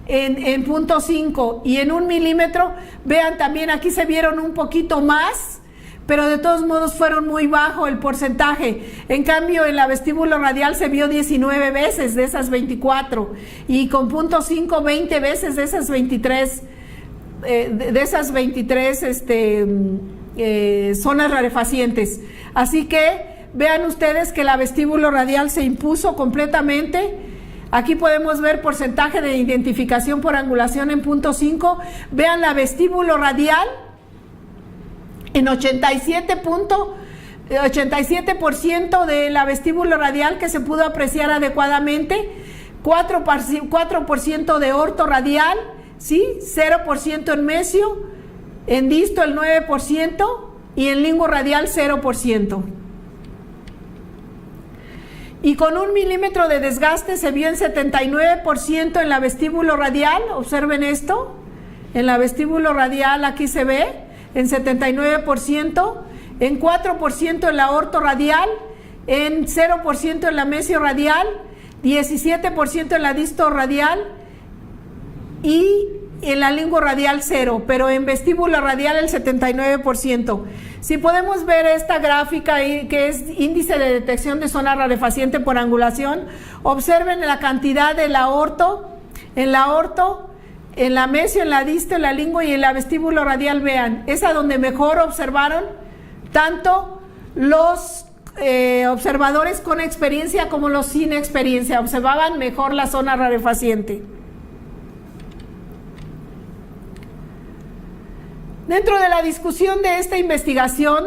en 0.5 y en 1 milímetro. Vean también aquí se vieron un poquito más, pero de todos modos fueron muy bajo el porcentaje. En cambio en la vestíbulo radial se vio 19 veces de esas 24 y con 0.5 20 veces de esas 23 zonas rarefacientes. Así que vean ustedes que la vestíbulo radial se impuso completamente. Aquí podemos ver porcentaje de identificación por angulación en 0.5. Vean la vestíbulo radial en 87% de la vestíbulo radial que se pudo apreciar adecuadamente, 4% de orto radial, ¿sí? 0% en mesio, en disto el 9% y en lingo radial 0%. Y con 1 milímetro de desgaste se vio en 79% en la vestíbulo radial. Observen esto, en la vestíbulo radial aquí se ve en 79%, en 4% en la orto radial, en 0% en la mesio radial, 17% en la disto radial y en la lingo radial 0, pero en vestíbulo radial el 79%. Si podemos ver esta gráfica que es índice de detección de zona rarefaciente por angulación, observen la cantidad de la orto, en la mesio, en la disto, en la lingo y en la vestíbulo radial. Vean, es a donde mejor observaron tanto los observadores con experiencia como los sin experiencia, observaban mejor la zona rarefaciente. Dentro de la discusión de esta investigación,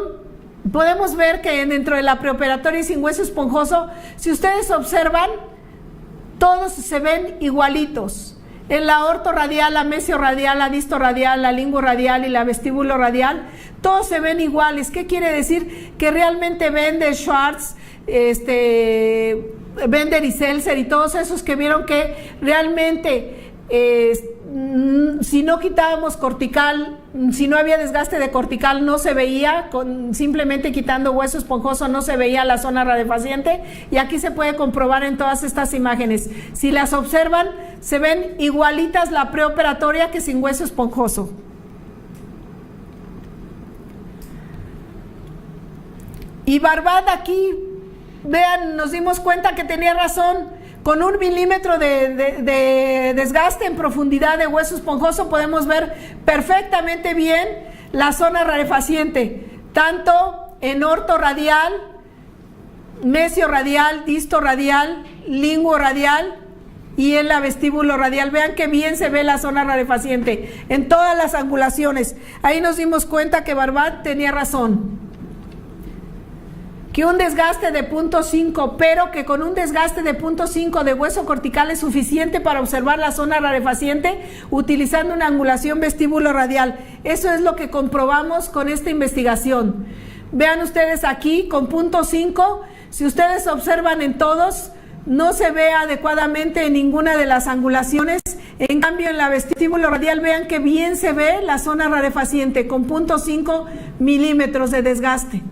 podemos ver que dentro de la preoperatoria y sin hueso esponjoso, si ustedes observan, todos se ven igualitos. En la orto radial, la mesio radial, la disto radial, la lingo radial y la vestíbulo radial, todos se ven iguales. ¿Qué quiere decir? Que realmente Bender, Schwartz, Bender y Seltzer y todos esos que vieron que realmente si no quitábamos cortical, si no había desgaste de cortical, no se veía, simplemente quitando hueso esponjoso no se veía la zona rarefaciente, y aquí se puede comprobar en todas estas imágenes. Si las observan, se ven igualitas la preoperatoria que sin hueso esponjoso. Y Barbad aquí vean, nos dimos cuenta que tenía razón. Con 1 milímetro de desgaste en profundidad de hueso esponjoso podemos ver perfectamente bien la zona rarefaciente, tanto en ortorradial, mesiorradial, distorradial, linguoradial y en la vestíbulo radial. Vean qué bien se ve la zona rarefaciente en todas las angulaciones. Ahí nos dimos cuenta que Barbat tenía razón, que un desgaste de 0.5, pero que con un desgaste de 0.5 de hueso cortical es suficiente para observar la zona rarefaciente utilizando una angulación vestíbulo radial. Eso es lo que comprobamos con esta investigación. Vean ustedes aquí con 0.5, si ustedes observan en todos, no se ve adecuadamente en ninguna de las angulaciones. En cambio, en la vestíbulo radial, vean que bien se ve la zona rarefaciente con 0.5 milímetros de desgaste.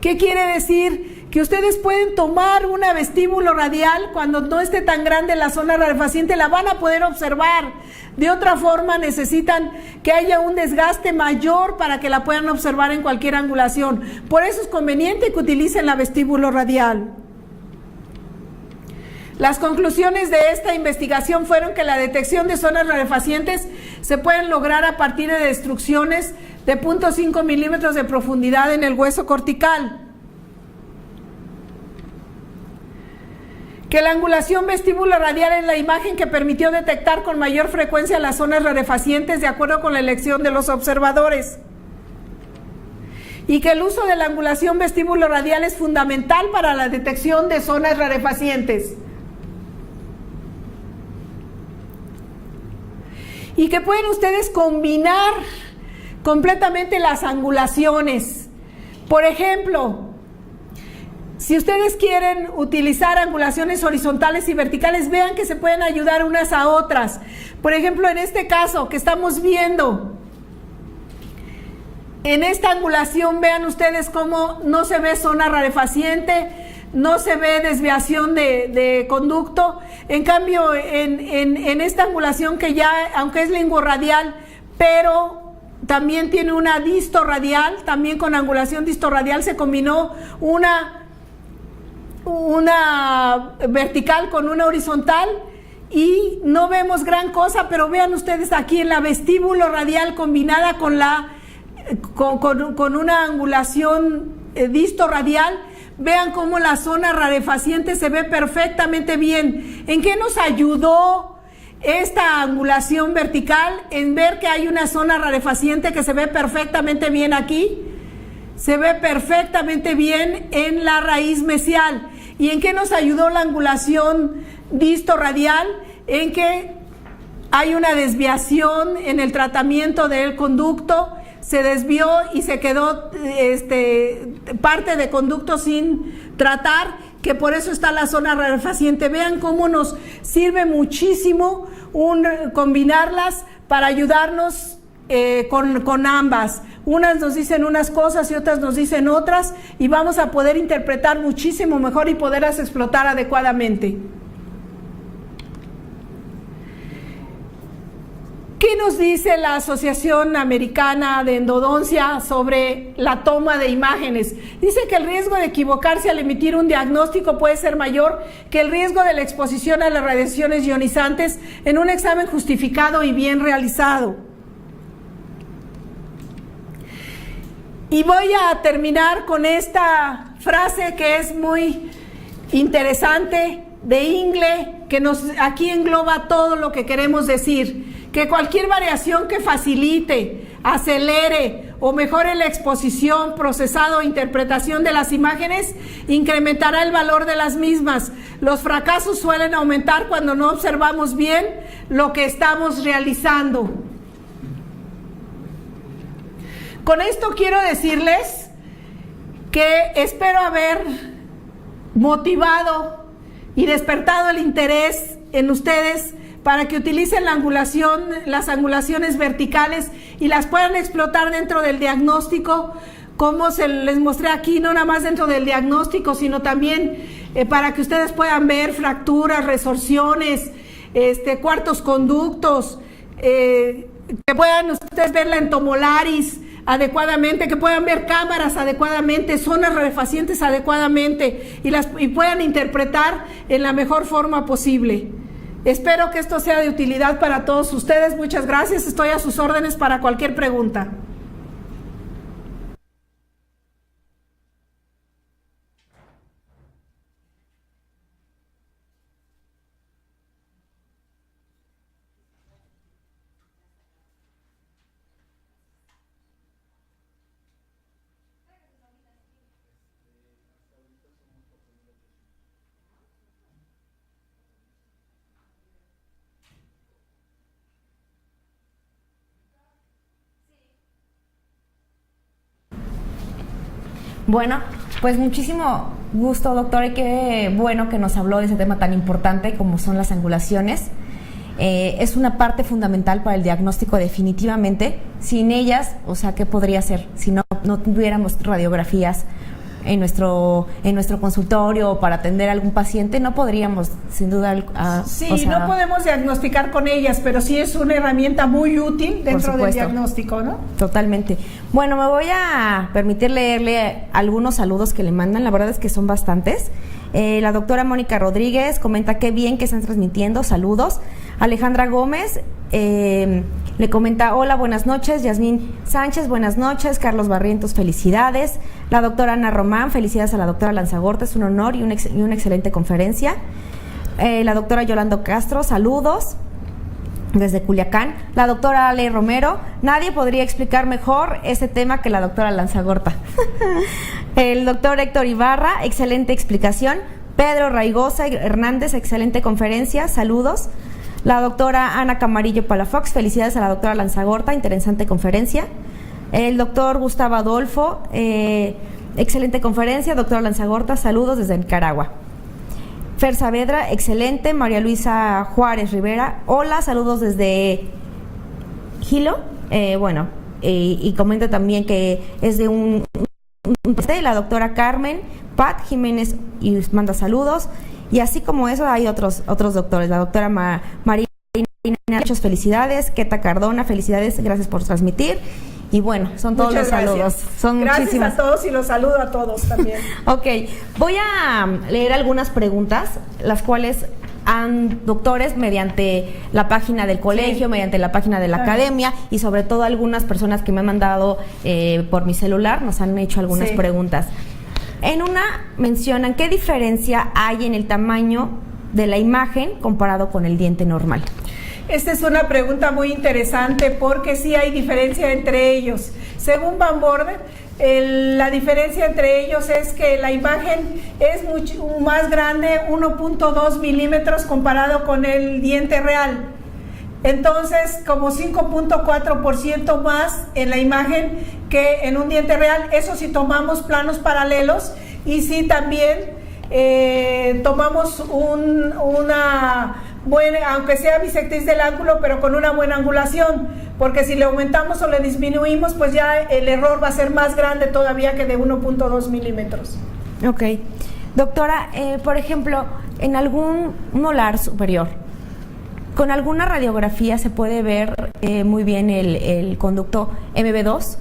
¿Qué quiere decir? Que ustedes pueden tomar una vestíbulo radial cuando no esté tan grande la zona rarefaciente, la van a poder observar. De otra forma necesitan que haya un desgaste mayor para que la puedan observar en cualquier angulación. Por eso es conveniente que utilicen la vestíbulo radial. Las conclusiones de esta investigación fueron que la detección de zonas rarefacientes se pueden lograr a partir de destrucciones de 0.5 milímetros de profundidad en el hueso cortical. Que la angulación vestíbulo radial es la imagen que permitió detectar con mayor frecuencia las zonas rarefacientes de acuerdo con la elección de los observadores. Y que el uso de la angulación vestíbulo radial es fundamental para la detección de zonas rarefacientes. Y que pueden ustedes combinar completamente las angulaciones. Por ejemplo, si ustedes quieren utilizar angulaciones horizontales y verticales, vean que se pueden ayudar unas a otras. Por ejemplo, en este caso que estamos viendo, en esta angulación, vean ustedes cómo no se ve zona rarefaciente, no se ve desviación de conducto. En cambio, en esta angulación que ya, aunque es linguoradial, pero también tiene una distorradial, también con angulación distorradial se combinó una vertical con una horizontal y no vemos gran cosa, pero vean ustedes aquí en la vestíbulo radial combinada con una angulación distorradial. Vean cómo la zona rarefaciente se ve perfectamente bien. ¿En qué nos ayudó esta angulación vertical? En ver que hay una zona rarefaciente que se ve perfectamente bien aquí. Se ve perfectamente bien en la raíz mesial. ¿Y en qué nos ayudó la angulación distorradial? En que hay una desviación en el tratamiento del conducto. Se desvió y se quedó parte de conducto sin tratar, que por eso está la zona rarefaciente. Vean cómo nos sirve muchísimo combinarlas para ayudarnos con ambas. Unas nos dicen unas cosas y otras nos dicen otras, y vamos a poder interpretar muchísimo mejor y poderlas explotar adecuadamente. ¿Qué nos dice la Asociación Americana de Endodoncia sobre la toma de imágenes? Dice que el riesgo de equivocarse al emitir un diagnóstico puede ser mayor que el riesgo de la exposición a las radiaciones ionizantes en un examen justificado y bien realizado. Y voy a terminar con esta frase que es muy interesante de Ingle, que aquí engloba todo lo que queremos decir. Que cualquier variación que facilite, acelere o mejore la exposición, procesado o interpretación de las imágenes incrementará el valor de las mismas. Los fracasos suelen aumentar cuando no observamos bien lo que estamos realizando. Con esto quiero decirles que espero haber motivado y despertado el interés en ustedes para que utilicen las angulaciones verticales y las puedan explotar dentro del diagnóstico, como se les mostré aquí, no nada más dentro del diagnóstico, sino también para que ustedes puedan ver fracturas, resorciones, cuartos conductos, que puedan ustedes ver la entomolaris, adecuadamente, que puedan ver cámaras adecuadamente, zonas refacientes adecuadamente y puedan interpretar en la mejor forma posible. Espero que esto sea de utilidad para todos ustedes. Muchas gracias. Estoy a sus órdenes para cualquier pregunta. Bueno, pues muchísimo gusto, doctora, y qué bueno que nos habló de ese tema tan importante como son las angulaciones. Es una parte fundamental para el diagnóstico definitivamente. Sin ellas, o sea, ¿qué podría ser si no tuviéramos radiografías en nuestro consultorio o para atender a algún paciente? No podríamos, sin duda. Sí, no podemos diagnosticar con ellas, pero sí es una herramienta muy útil dentro del diagnóstico, ¿no? Totalmente. Bueno, me voy a permitir leerle algunos saludos que le mandan. La verdad es que son bastantes. La doctora Mónica Rodríguez comenta qué bien que están transmitiendo. Saludos. Alejandra Gómez le comenta: hola, buenas noches. Yasmín Sánchez, buenas noches. Carlos Barrientos, felicidades. La doctora Ana Román, felicidades a la doctora Lanzagorta, es un honor y una excelente conferencia. La doctora Yolando Castro, saludos desde Culiacán. La doctora Ale Romero: nadie podría explicar mejor este tema que la doctora Lanzagorta. El doctor Héctor Ibarra, excelente explicación. Pedro Raigosa Hernández, excelente conferencia, saludos. La doctora Ana Camarillo Palafox, felicidades a la doctora Lanzagorta, interesante conferencia. El doctor Gustavo Adolfo, excelente conferencia. Doctora Lanzagorta, saludos desde Nicaragua. Fer Saavedra, excelente. María Luisa Juárez Rivera, hola, saludos desde Gilo. Y comenta también que es de la doctora Carmen Pat Jiménez y manda saludos. Y así como eso hay otros doctores. La doctora Marina, muchas felicidades. Keta Cardona, felicidades, gracias por transmitir. Y bueno, son todos los saludos. Son gracias muchísimas. A todos y los saludo a todos también. Ok, voy a leer algunas preguntas, las cuales han doctores mediante la página del colegio, sí, mediante la página de la academia, y sobre todo algunas personas que me han mandado por mi celular, nos han hecho algunas preguntas. En una mencionan qué diferencia hay en el tamaño de la imagen comparado con el diente normal. Esta es una pregunta muy interesante porque sí hay diferencia entre ellos. Según Van Borden, la diferencia entre ellos es que la imagen es mucho más grande, 1.2 milímetros comparado con el diente real. Entonces, como 5.4% más en la imagen que en un diente real. Eso si tomamos planos paralelos y si también tomamos una buena, aunque sea bisectriz del ángulo, pero con una buena angulación, porque si le aumentamos o le disminuimos, pues ya el error va a ser más grande todavía que de 1.2 milímetros. Ok. Doctora, por ejemplo, en algún molar superior, ¿con alguna radiografía se puede ver muy bien el conducto MB2?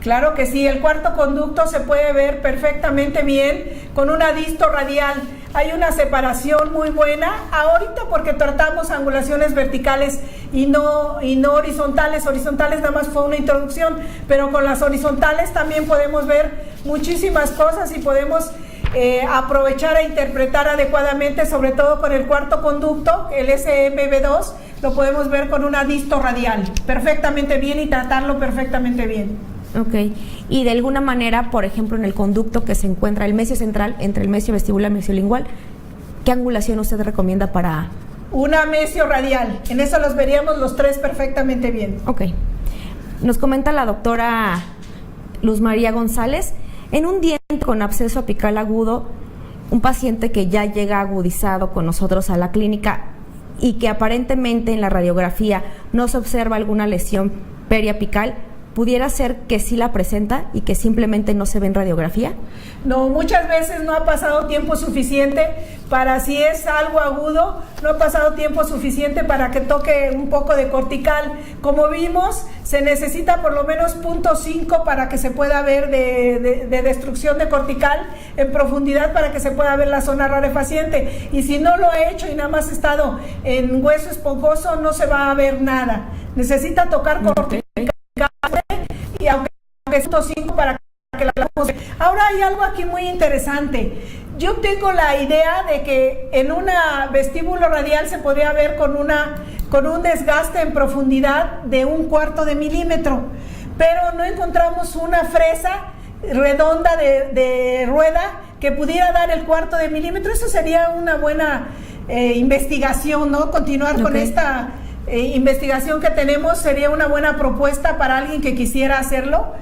Claro que sí, el cuarto conducto se puede ver perfectamente bien con una disto radial. Hay una separación muy buena ahorita porque tratamos angulaciones verticales y no horizontales. Horizontales nada más fue una introducción, pero con las horizontales también podemos ver muchísimas cosas y podemos aprovechar e interpretar adecuadamente, sobre todo con el cuarto conducto, el SMB2, lo podemos ver con una disto radial perfectamente bien y tratarlo perfectamente bien. Ok, y de alguna manera, por ejemplo, en el conducto que se encuentra el mesio central, entre el mesio vestibular y mesiolingual, ¿qué angulación usted recomienda para...? Una mesio radial, en eso los veríamos los tres perfectamente bien. Ok, nos comenta la doctora Luz María González, en un diente con absceso apical agudo, un paciente que ya llega agudizado con nosotros a la clínica y que aparentemente en la radiografía no se observa alguna lesión periapical, ¿pudiera ser que sí la presenta y que simplemente no se ve en radiografía? No, muchas veces no ha pasado tiempo suficiente para, si es algo agudo, no ha pasado tiempo suficiente para que toque un poco de cortical. Como vimos, se necesita por lo menos 0.5 para que se pueda ver de destrucción de cortical en profundidad, para que se pueda ver la zona rarefaciente. Y si no lo ha hecho y nada más ha estado en hueso esponjoso, no se va a ver nada. Necesita tocar cortical y aunque es 0.5 para que la podamos ver. Ahora hay algo aquí muy interesante. Yo tengo la idea de que en una vestíbulo radial se podría ver con un desgaste en profundidad de 1/4 de milímetro, pero no encontramos una fresa redonda de rueda que pudiera dar el 1/4 de milímetro. Eso sería una buena investigación, ¿no? Continuar con esta investigación que tenemos sería una buena propuesta para alguien que quisiera hacerlo.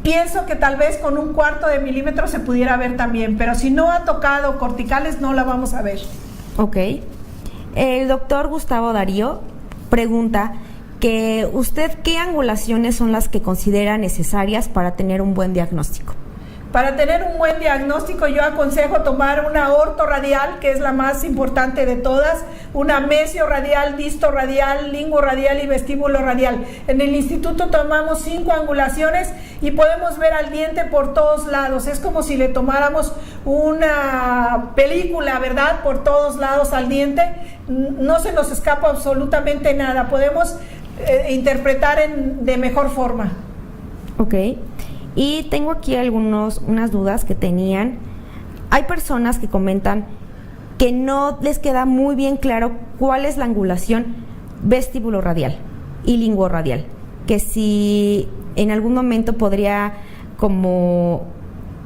Pienso que tal vez con 1/4 de milímetro se pudiera ver también, pero si no ha tocado corticales no la vamos a ver. Ok. El doctor Gustavo Darío pregunta que usted, ¿qué angulaciones son las que considera necesarias para tener un buen diagnóstico? Para tener un buen diagnóstico yo aconsejo tomar una ortorradial, que es la más importante de todas, una mesiorradial, distorradial, linguoradial y vestíbulo radial. En el instituto tomamos 5 angulaciones y podemos ver al diente por todos lados. Es como si le tomáramos una película, ¿verdad? Por todos lados al diente. No se nos escapa absolutamente nada. Podemos interpretar de mejor forma. Ok. Y tengo aquí unas dudas que tenían. Hay personas que comentan que no les queda muy bien claro cuál es la angulación vestíbulo radial y linguoradial, que si en algún momento podría como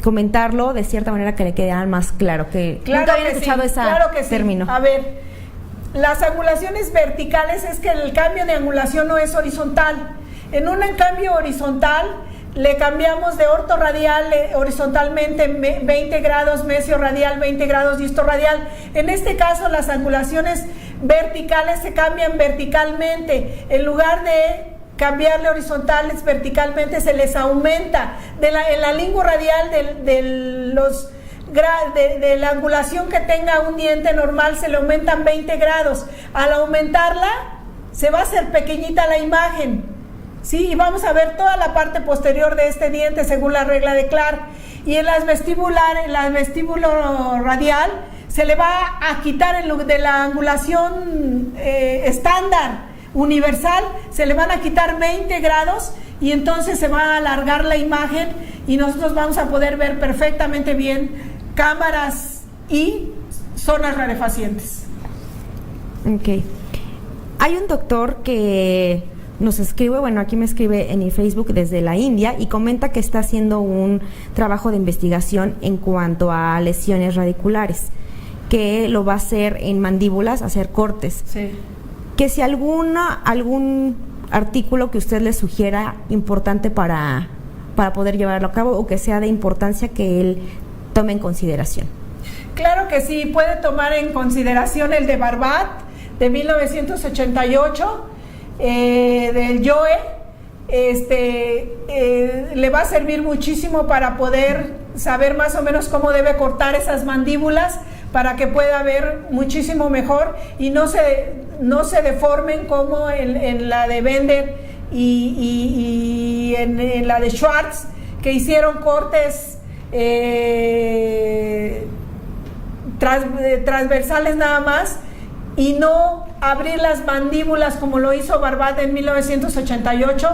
comentarlo de cierta manera que le quedara más claro, que nunca había escuchado ese término. A ver, las angulaciones verticales es que el cambio de angulación no es horizontal. En un cambio horizontal le cambiamos de ortorradial horizontalmente 20 grados, mesiorradial 20 grados, distorradial. En este caso las angulaciones verticales se cambian verticalmente. En lugar de cambiarle horizontales verticalmente, se les aumenta. En la lengua radial de la angulación que tenga un diente normal se le aumentan 20 grados. Al aumentarla se va a hacer pequeñita la imagen. Sí, y vamos a ver toda la parte posterior de este diente según la regla de Clark. Y en las vestíbulo radial se le va a quitar de la angulación estándar universal, se le van a quitar 20 grados y entonces se va a alargar la imagen y nosotros vamos a poder ver perfectamente bien cámaras y zonas rarefacientes. Ok. Hay un doctor que nos escribe, bueno, aquí me escribe en el Facebook desde la India y comenta que está haciendo un trabajo de investigación en cuanto a lesiones radiculares, que lo va a hacer en mandíbulas, hacer cortes. Sí. Que si algún artículo que usted le sugiera importante para poder llevarlo a cabo o que sea de importancia que él tome en consideración. Claro que sí, puede tomar en consideración el de Barbat de 1988, del Joe. Le va a servir muchísimo para poder saber más o menos cómo debe cortar esas mandíbulas para que pueda ver muchísimo mejor y no se deformen como en la de Bender y en la de Schwartz, que hicieron cortes transversales nada más y no abrir las mandíbulas como lo hizo Barbat en 1988,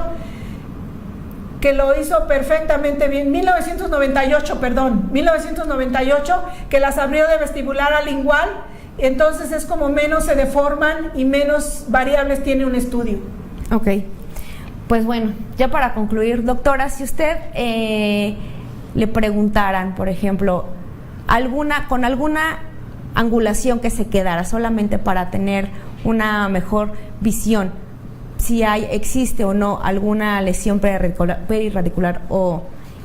que lo hizo perfectamente bien, 1998, que las abrió de vestibular a lingual, entonces es como menos se deforman y menos variables tiene un estudio. Ok, pues bueno, ya para concluir, doctora, si usted le preguntaran, por ejemplo, con alguna angulación que se quedara solamente para tener una mejor visión, si existe o no alguna lesión perirradicular o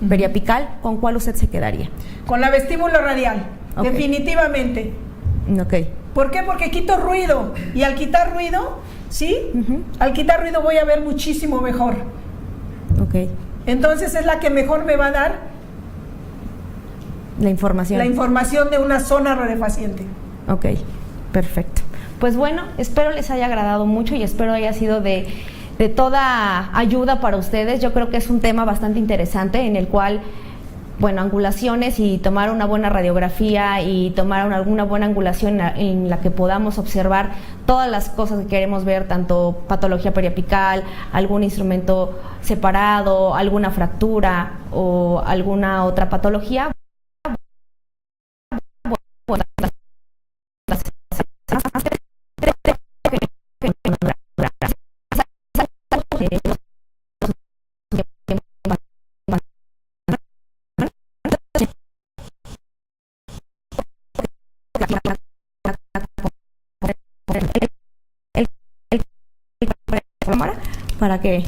periapical, ¿con cuál usted se quedaría? Con la vestíbulo radial, okay. Definitivamente. Ok. ¿Por qué? Porque quito ruido y al quitar ruido, ¿sí? Al quitar ruido voy a ver muchísimo mejor. Ok. Entonces es la que mejor me va a dar la información de una zona rarefaciente. Ok, perfecto. Pues bueno, espero les haya agradado mucho y espero haya sido de de toda ayuda para ustedes. Yo creo que es un tema bastante interesante en el cual, bueno, angulaciones y tomar una buena radiografía y tomar alguna buena angulación en la que podamos observar todas las cosas que queremos ver, tanto patología periapical, algún instrumento separado, alguna fractura o alguna otra patología. Para que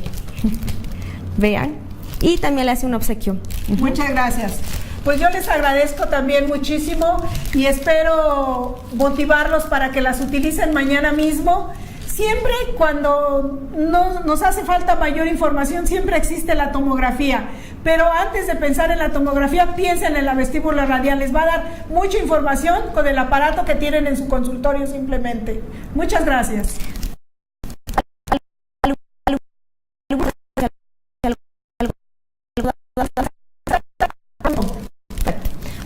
vean, y también le hace un obsequio. Muchas gracias. Pues yo les agradezco también muchísimo y espero motivarlos para que las utilicen mañana mismo. Siempre cuando nos hace falta mayor información, siempre existe la tomografía. Pero antes de pensar en la tomografía, piensen en la vesícula radial. Les va a dar mucha información con el aparato que tienen en su consultorio simplemente. Muchas gracias.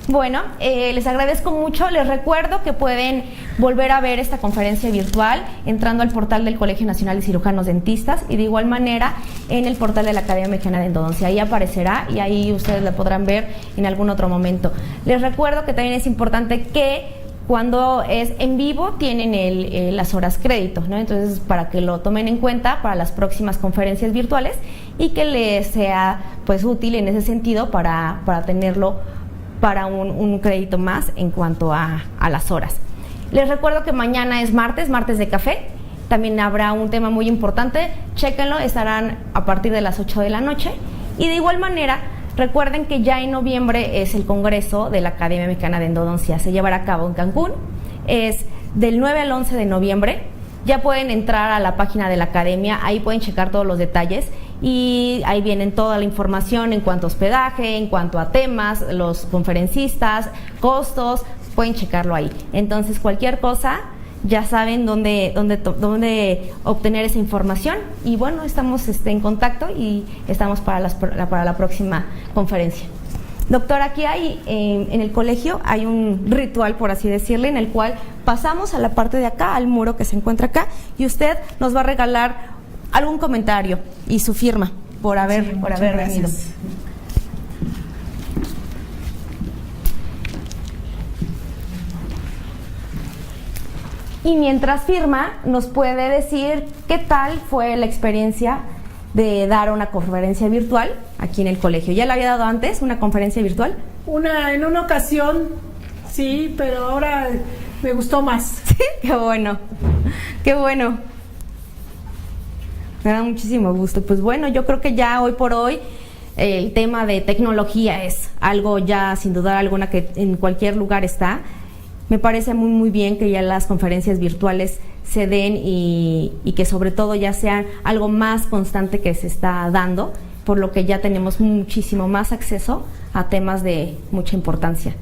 Bueno, les agradezco mucho. Les recuerdo que pueden volver a ver esta conferencia virtual entrando al portal del Colegio Nacional de Cirujanos Dentistas y de igual manera en el portal de la Academia Mexicana de Endodoncia. Ahí aparecerá y ahí ustedes la podrán ver en algún otro momento. Les recuerdo que también es importante que cuando es en vivo tienen las horas créditos, ¿no? Entonces, para que lo tomen en cuenta para las próximas conferencias virtuales y que les sea pues útil en ese sentido para tenerlo para un crédito más en cuanto a las horas. Les recuerdo que mañana es martes de café. También habrá un tema muy importante, chéquenlo, estarán a partir de las 8 de la noche. Y de igual manera, recuerden que ya en noviembre es el Congreso de la Academia Mexicana de Endodoncia. Se llevará a cabo en Cancún, es del 9 al 11 de noviembre. Ya pueden entrar a la página de la Academia, ahí pueden checar todos los detalles y ahí vienen toda la información en cuanto a hospedaje, en cuanto a temas, los conferencistas, costos, pueden checarlo ahí. Entonces, cualquier cosa, ya saben dónde obtener esa información y bueno, estamos en contacto y estamos para la próxima conferencia. Doctor, aquí hay, en el colegio hay un ritual, por así decirle, en el cual pasamos a la parte de acá, al muro que se encuentra acá, y usted nos va a regalar algún comentario y su firma por haber venido. Y mientras firma, nos puede decir qué tal fue la experiencia de dar una conferencia virtual aquí en el colegio. ¿Ya la había dado antes, una conferencia virtual? En una ocasión, sí, pero ahora me gustó más. Sí, qué bueno, qué bueno. Me da muchísimo gusto. Pues bueno, yo creo que ya hoy por hoy el tema de tecnología es algo ya sin dudar alguna que en cualquier lugar está. Me parece muy muy bien que ya las conferencias virtuales se den y que sobre todo ya sean algo más constante que se está dando, por lo que ya tenemos muchísimo más acceso a temas de mucha importancia.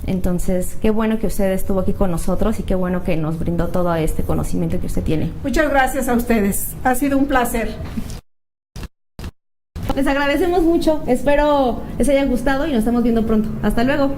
Entonces, qué bueno que usted estuvo aquí con nosotros y qué bueno que nos brindó todo este conocimiento que usted tiene. Muchas gracias a ustedes, ha sido un placer. Les agradecemos mucho, espero les haya gustado y nos estamos viendo pronto. Hasta luego.